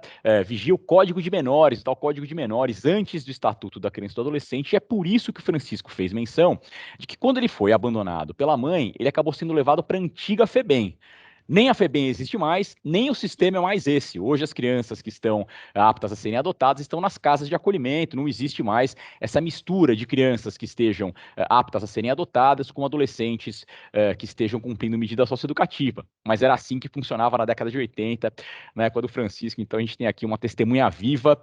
vigia o Código de Menores, o tal Código de Menores, antes do Estatuto da Criança e do Adolescente, e é por isso que o Francisco fez menção de que quando ele foi abandonado pela mãe, ele acabou sendo levado para a antiga FEBEM. Nem a FEBEM existe mais, nem o sistema é mais esse. Hoje as crianças que estão aptas a serem adotadas estão nas casas de acolhimento, não existe mais essa mistura de crianças que estejam aptas a serem adotadas com adolescentes que estejam cumprindo medida socioeducativa. Mas era assim que funcionava na década de 80, na época do Francisco. Então a gente tem aqui uma testemunha viva,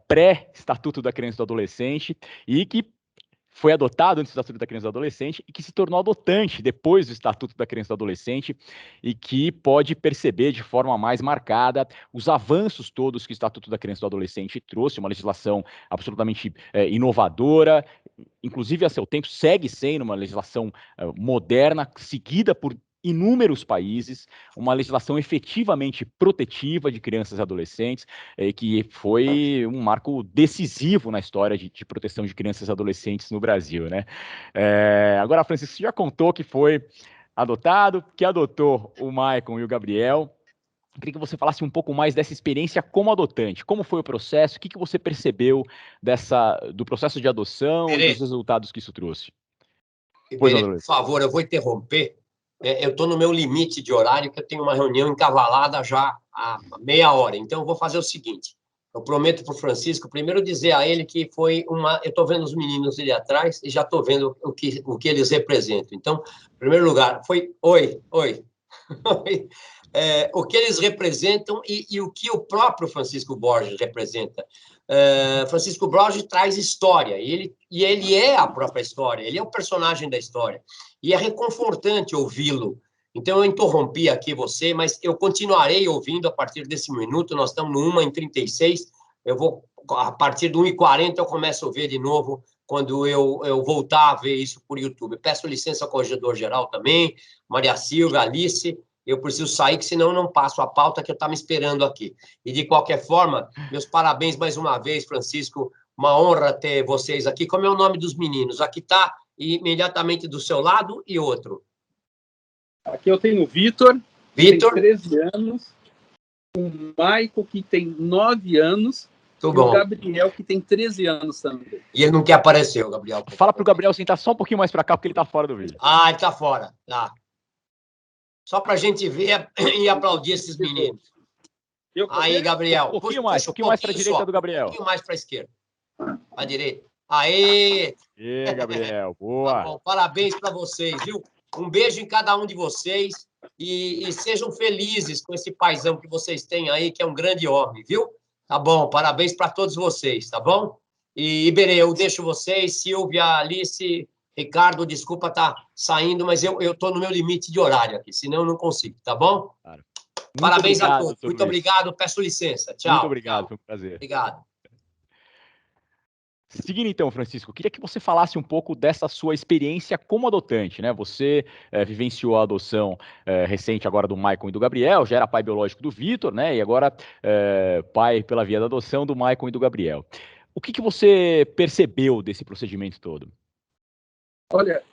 pré-Estatuto da Criança e do Adolescente, e que foi adotado antes do Estatuto da Criança e do Adolescente e que se tornou adotante depois do Estatuto da Criança e do Adolescente e que pode perceber de forma mais marcada os avanços todos que o Estatuto da Criança e do Adolescente trouxe, uma legislação absolutamente inovadora, inclusive a seu tempo segue sendo uma legislação moderna, seguida por inúmeros países, uma legislação efetivamente protetiva de crianças e adolescentes, que foi um marco decisivo na história de proteção de crianças e adolescentes no Brasil, né? Agora, Francisco, você já contou que foi adotado, que adotou o Maicon e o Gabriel. Eu queria que você falasse um pouco mais dessa experiência como adotante. Como foi o processo? O que você percebeu do processo de adoção e dos resultados que isso trouxe? Por favor, eu vou interromper. Eu estou no meu limite de horário, que eu tenho uma reunião encavalada já há meia hora. Então, eu vou fazer o seguinte. Eu prometo para o Francisco, primeiro dizer a ele que foi uma... Eu estou vendo os meninos ali atrás e já estou vendo o que eles representam. Então, em primeiro lugar, foi... Oi. O que eles representam e o que o próprio Francisco Borges representa. Francisco Borges traz história, e ele é a própria história, ele é o personagem da história, e é reconfortante ouvi-lo. Então, eu interrompi aqui você, mas eu continuarei ouvindo a partir desse minuto. Nós estamos no 1h36, a partir do 1h40 eu começo a ouvir de novo, quando eu voltar a ver isso por YouTube. Peço licença ao corregedor-geral também, Maria Silvia, Alice. Eu preciso sair, que senão eu não passo a pauta que eu estava me esperando aqui. E, de qualquer forma, meus parabéns mais uma vez, Francisco. Uma honra ter vocês aqui. Como é o nome dos meninos? Aqui está imediatamente do seu lado e outro. Aqui eu tenho o Vitor, que tem 13 anos, o Maicon, que tem 9 anos, e o Gabriel, que tem 13 anos também. E ele não quer aparecer, o Gabriel. Fala para o Gabriel sentar só um pouquinho mais para cá, porque ele está fora do vídeo. Ah, ele está fora. Tá. Só para a gente ver e aplaudir esses meninos. Aí, Gabriel. Um pouquinho mais para a direita do Gabriel. Um pouquinho mais para a esquerda. Para a direita. Aê! Gabriel, boa. Tá bom, parabéns para vocês, viu? Um beijo em cada um de vocês e sejam felizes com esse paizão que vocês têm aí, que é um grande homem, viu? Tá bom, parabéns para todos vocês, tá bom? E, Iberê, eu deixo vocês, Silvia, Alice... Ricardo, desculpa estar saindo, mas eu estou no meu limite de horário aqui, senão eu não consigo, tá bom? Claro. Parabéns a todos. Muito obrigado, peço licença. Tchau. Muito obrigado, foi um prazer. Obrigado. Seguindo então, Francisco, queria que você falasse um pouco dessa sua experiência como adotante, né? Você vivenciou a adoção recente agora do Maicon e do Gabriel, já era pai biológico do Vitor, né? E agora pai pela via da adoção do Maicon e do Gabriel. O que você percebeu desse procedimento todo? Olha,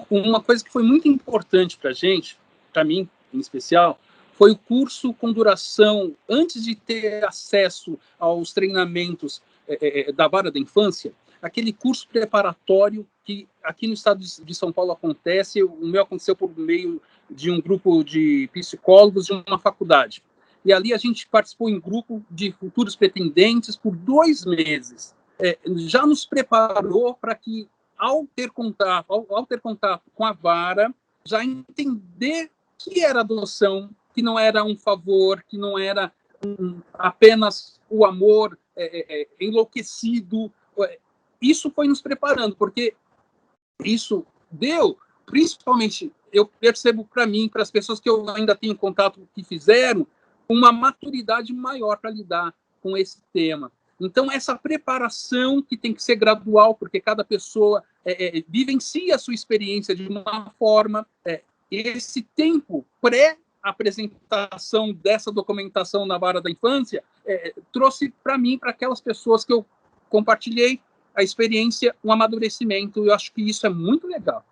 uma coisa que foi muito importante para a gente, para mim em especial, foi o curso com duração, antes de ter acesso aos treinamentos da vara da infância, aquele curso preparatório que aqui no estado de São Paulo acontece. O meu aconteceu por meio de um grupo de psicólogos de uma faculdade. E ali a gente participou em grupo de futuros pretendentes por 2 meses. Já nos preparou para que, ao ter contato com a vara, já entender que era adoção, que não era um favor, que não era apenas o amor enlouquecido. Isso foi nos preparando, porque isso deu, principalmente, eu percebo para mim, para as pessoas que eu ainda tenho contato que fizeram, uma maturidade maior para lidar com esse tema. Então, essa preparação que tem que ser gradual, porque cada pessoa vivencia a sua experiência de uma forma. Esse tempo pré-apresentação dessa documentação na vara da infância trouxe para mim, para aquelas pessoas que eu compartilhei a experiência, um amadurecimento. Eu acho que isso é muito legal.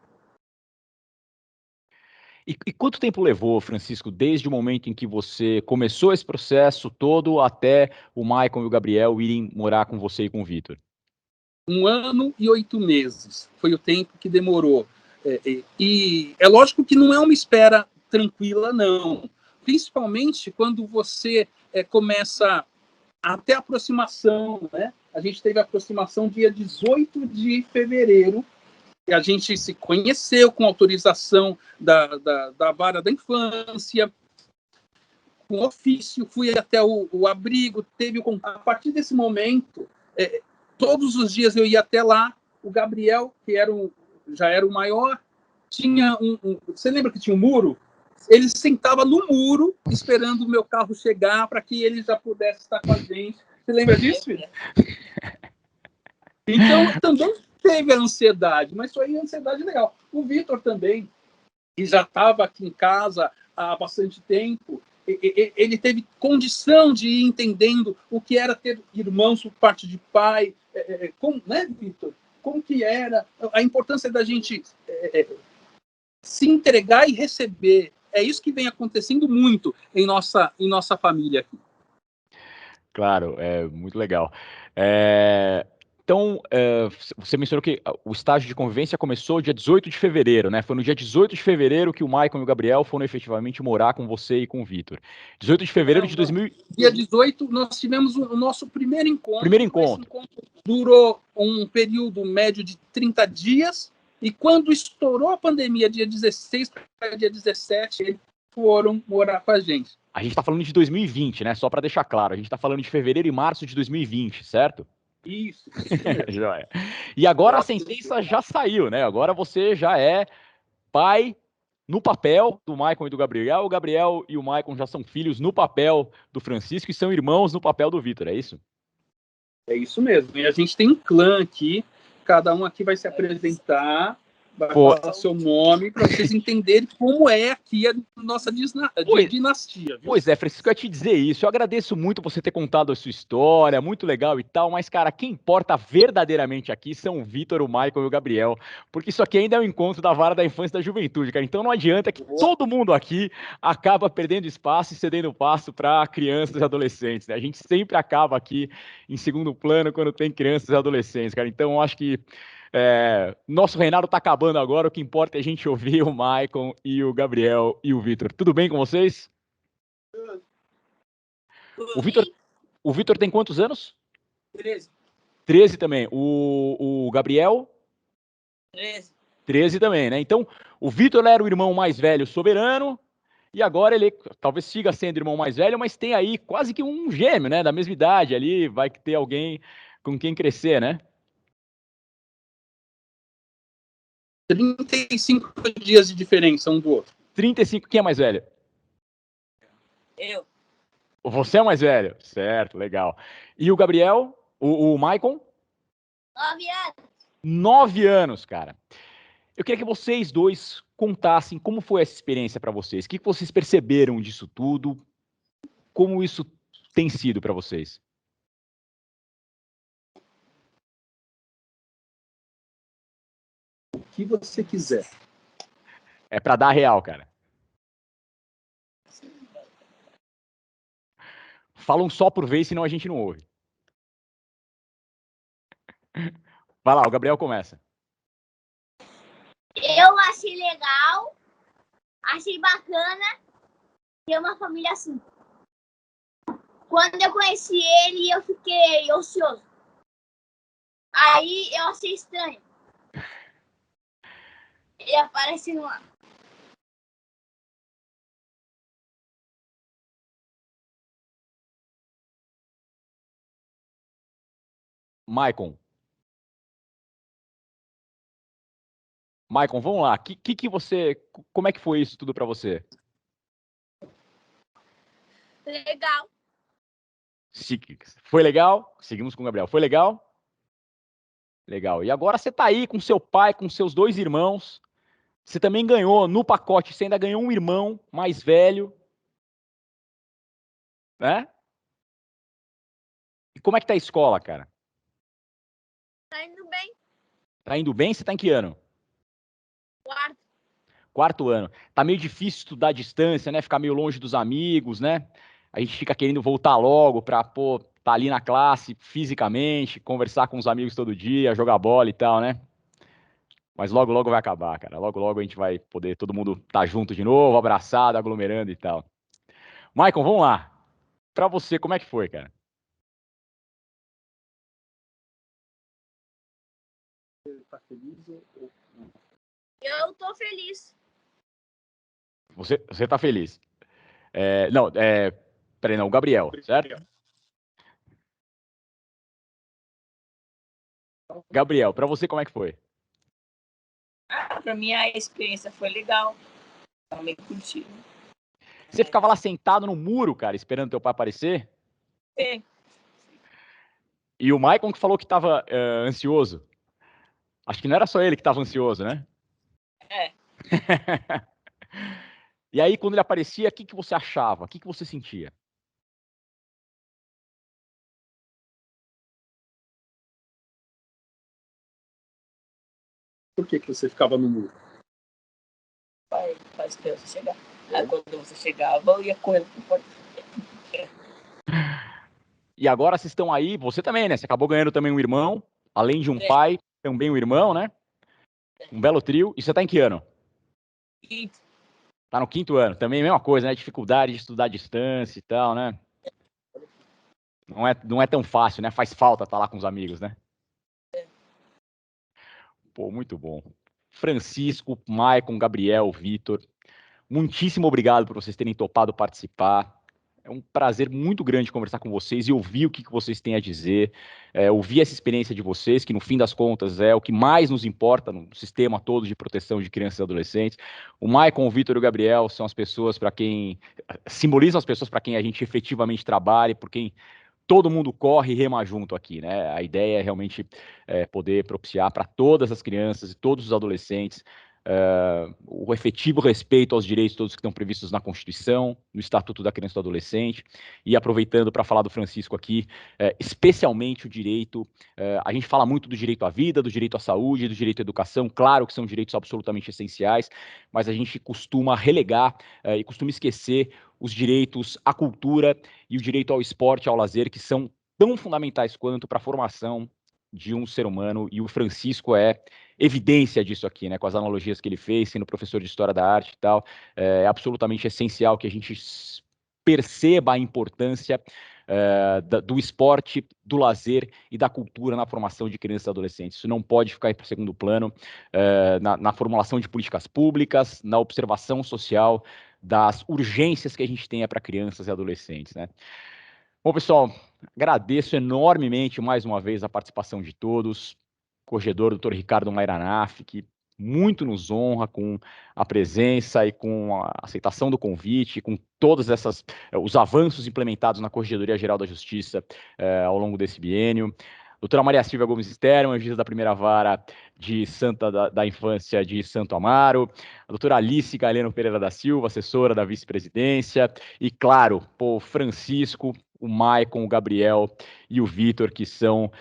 E quanto tempo levou, Francisco, desde o momento em que você começou esse processo todo até o Maicon e o Gabriel irem morar com você e com o Vitor? 1 ano e 8 meses foi o tempo que demorou. E é lógico que não é uma espera tranquila, não. Principalmente quando você começa a ter aproximação, né? A gente teve a aproximação dia 18 de fevereiro, e a gente se conheceu com autorização da vara da infância, com ofício, fui até o abrigo, teve o contato. A partir desse momento, todos os dias eu ia até lá. O Gabriel, que já era o maior, tinha você lembra que tinha um muro? Ele sentava no muro, esperando o meu carro chegar para que ele já pudesse estar com a gente. Você lembra disso, filho? Então, também teve a ansiedade, mas foi a ansiedade legal. O Vitor também, que já estava aqui em casa há bastante tempo, ele teve condição de ir entendendo o que era ter irmãos por parte de pai, né, Vitor? Como que era a importância da gente se entregar e receber. É isso que vem acontecendo muito em nossa família aqui. Claro, é muito legal. Então, você mencionou que o estágio de convivência começou dia 18 de fevereiro, né? Foi no dia 18 de fevereiro que o Maicon e o Gabriel foram efetivamente morar com você e com o Vitor. 18 de fevereiro de 2000... Dia 18, nós tivemos o nosso primeiro encontro. Primeiro encontro. Esse encontro durou um período médio de 30 dias, e quando estourou a pandemia, dia 16 para dia 17, eles foram morar com a gente. A gente está falando de 2020, né? Só para deixar claro, a gente está falando de fevereiro e março de 2020, certo? Isso Já é. E agora a sentença já saiu, né? Agora você já é pai no papel do Maicon e do Gabriel. O Gabriel e o Maicon já são filhos no papel do Francisco e são irmãos no papel do Vitor, é isso? É isso mesmo. E a gente tem um clã aqui, cada um aqui vai se apresentar, vai falar seu nome, para vocês entenderem como é aqui a nossa dinastia. Viu? Pois é, Francisco, eu ia te dizer isso. Eu agradeço muito você ter contado a sua história, muito legal e tal, mas, cara, quem importa verdadeiramente aqui são o Vitor, o Maicon e o Gabriel, porque isso aqui ainda é um encontro da vara da infância e da juventude, cara. Então não adianta que todo mundo aqui acaba perdendo espaço e cedendo passo para crianças e adolescentes, né? A gente sempre acaba aqui em segundo plano quando tem crianças e adolescentes, cara. Então eu acho que nosso reinado tá acabando agora, o que importa é a gente ouvir o Maicon e o Gabriel e o Vitor. Tudo bem com vocês? O Vitor tem quantos anos? 13. 13 também. O Gabriel? 13. 13 também, né? Então, o Vitor era o irmão mais velho soberano, e agora ele talvez siga sendo irmão mais velho, mas tem aí quase que um gêmeo, né? Da mesma idade ali, vai ter alguém com quem crescer, né? 35 dias de diferença um do outro. 35, quem é mais velho? Eu. Você é o mais velho? Certo, legal. E o Gabriel? O Maicon? 9 anos. 9 anos, cara. Eu queria que vocês dois contassem como foi essa experiência para vocês. O que vocês perceberam disso tudo? Como isso tem sido para vocês? O que você quiser. É para dar real, cara. Falam só por vez, senão a gente não ouve. Vai lá, o Gabriel começa. Eu achei legal, achei bacana ter uma família assim. Quando eu conheci ele, eu fiquei ocioso. Aí eu achei estranho. Ele apareceu lá. Maicon, vamos lá. Como é que foi isso tudo para você? Legal. Foi legal? Seguimos com o Gabriel. Foi legal? Legal. E agora você tá aí com seu pai, com seus 2 irmãos. Você também ganhou no pacote, você ainda ganhou um irmão mais velho, né? E como é que tá a escola, cara? Tá indo bem. Tá indo bem? Você tá em que ano? 4. quarto ano. Tá meio difícil estudar à distância, né? Ficar meio longe dos amigos, né? A gente fica querendo voltar logo para, pô, tá ali na classe fisicamente, conversar com os amigos todo dia, jogar bola e tal, né? Mas logo, logo vai acabar, cara. Logo, logo a gente vai poder todo mundo estar junto de novo, abraçado, aglomerando e tal. Maicon, vamos lá. Para você, como é que foi, cara? Você tá feliz ou não? Eu tô feliz. Você tá feliz? Não, peraí, não, o Gabriel, certo? Gabriel, para você como é que foi? Pra mim a experiência foi legal. Também curti. Você ficava lá sentado no muro, cara, esperando teu pai aparecer? Sim. E o Maicon que falou que tava ansioso. Acho que não era só ele que tava ansioso, né? É. E aí, quando ele aparecia, o que você achava? O que você sentia? Por que você ficava no muro? Pra esperar você chegar. Aí quando você chegava, eu ia correndo pro porta. E agora vocês estão aí, você também, né? Você acabou ganhando também um irmão, além de um pai, também um irmão, né? Um belo trio. E você tá em que ano? Quinto. Tá no quinto ano. Também a mesma coisa, né? Dificuldade de estudar à distância e tal, né? Não é tão fácil, né? Faz falta estar lá com os amigos, né? Pô, muito bom. Francisco, Maicon, Gabriel, Vitor, muitíssimo obrigado por vocês terem topado participar. É um prazer muito grande conversar com vocês e ouvir o que vocês têm a dizer, ouvir essa experiência de vocês, que no fim das contas é o que mais nos importa no sistema todo de proteção de crianças e adolescentes. O Maicon, o Vitor e o Gabriel são as pessoas para quem simbolizam as pessoas para quem a gente efetivamente trabalha, por quem todo mundo corre e rema junto aqui, né? A ideia é realmente poder propiciar para todas as crianças e todos os adolescentes o efetivo respeito aos direitos todos que estão previstos na Constituição, no Estatuto da Criança e do Adolescente, e aproveitando para falar do Francisco aqui, especialmente o direito, a gente fala muito do direito à vida, do direito à saúde, do direito à educação, claro que são direitos absolutamente essenciais, mas a gente costuma relegar e costuma esquecer os direitos à cultura e o direito ao esporte, ao lazer, que são tão fundamentais quanto para a formação de um ser humano, e o Francisco é evidência disso aqui, né, com as analogias que ele fez, sendo professor de História da Arte e tal, é absolutamente essencial que a gente perceba a importância do esporte, do lazer e da cultura na formação de crianças e adolescentes. Isso não pode ficar para segundo plano na formulação de políticas públicas, na observação social das urgências que a gente tenha para crianças e adolescentes, né? Bom, pessoal, agradeço enormemente mais uma vez a participação de todos. Corregedor, Dr. Ricardo Mairanaf, que muito nos honra com a presença e com a aceitação do convite, com todos os avanços implementados na Corregedoria Geral da Justiça ao longo desse biênio. Doutora Maria Silvia Gomes Sterman, juíza da primeira vara de da Infância de Santo Amaro, a doutora Alice Galeno Pereira da Silva, assessora da vice-presidência, e claro, Francisco, o Maicon, o Gabriel e o Vitor, que são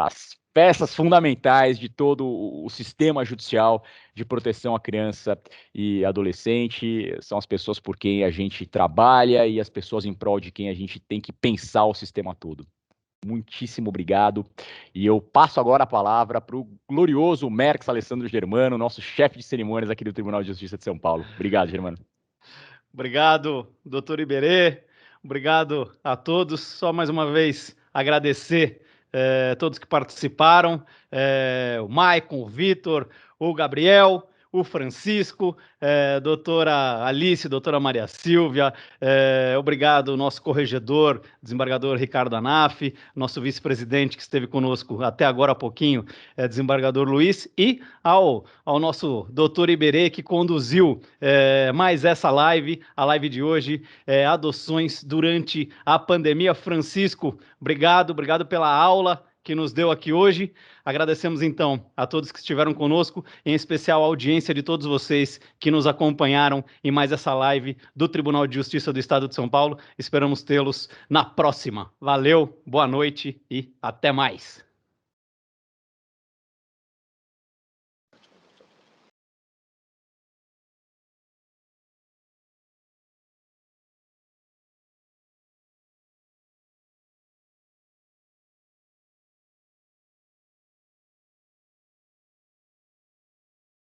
as peças fundamentais de todo o sistema judicial de proteção à criança e adolescente, são as pessoas por quem a gente trabalha e as pessoas em prol de quem a gente tem que pensar o sistema todo. Muitíssimo obrigado. E eu passo agora a palavra para o glorioso Merx Alessandro Germano, nosso chefe de cerimônias aqui do Tribunal de Justiça de São Paulo. Obrigado, Germano. Obrigado, doutor Iberê. Obrigado a todos. Só mais uma vez agradecer todos que participaram, o Maicon, o Vitor, o Gabriel, o Francisco, doutora Alice, doutora Maria Silvia, obrigado, nosso corregedor, desembargador Ricardo Anaf, nosso vice-presidente que esteve conosco até agora há pouquinho, desembargador Luiz, e ao nosso doutor Iberê, que conduziu mais essa live, a live de hoje, adoções durante a pandemia. Francisco, obrigado pela aula que nos deu aqui hoje. Agradecemos, então, a todos que estiveram conosco, em especial a audiência de todos vocês que nos acompanharam em mais essa live do Tribunal de Justiça do Estado de São Paulo. Esperamos tê-los na próxima. Valeu, boa noite e até mais.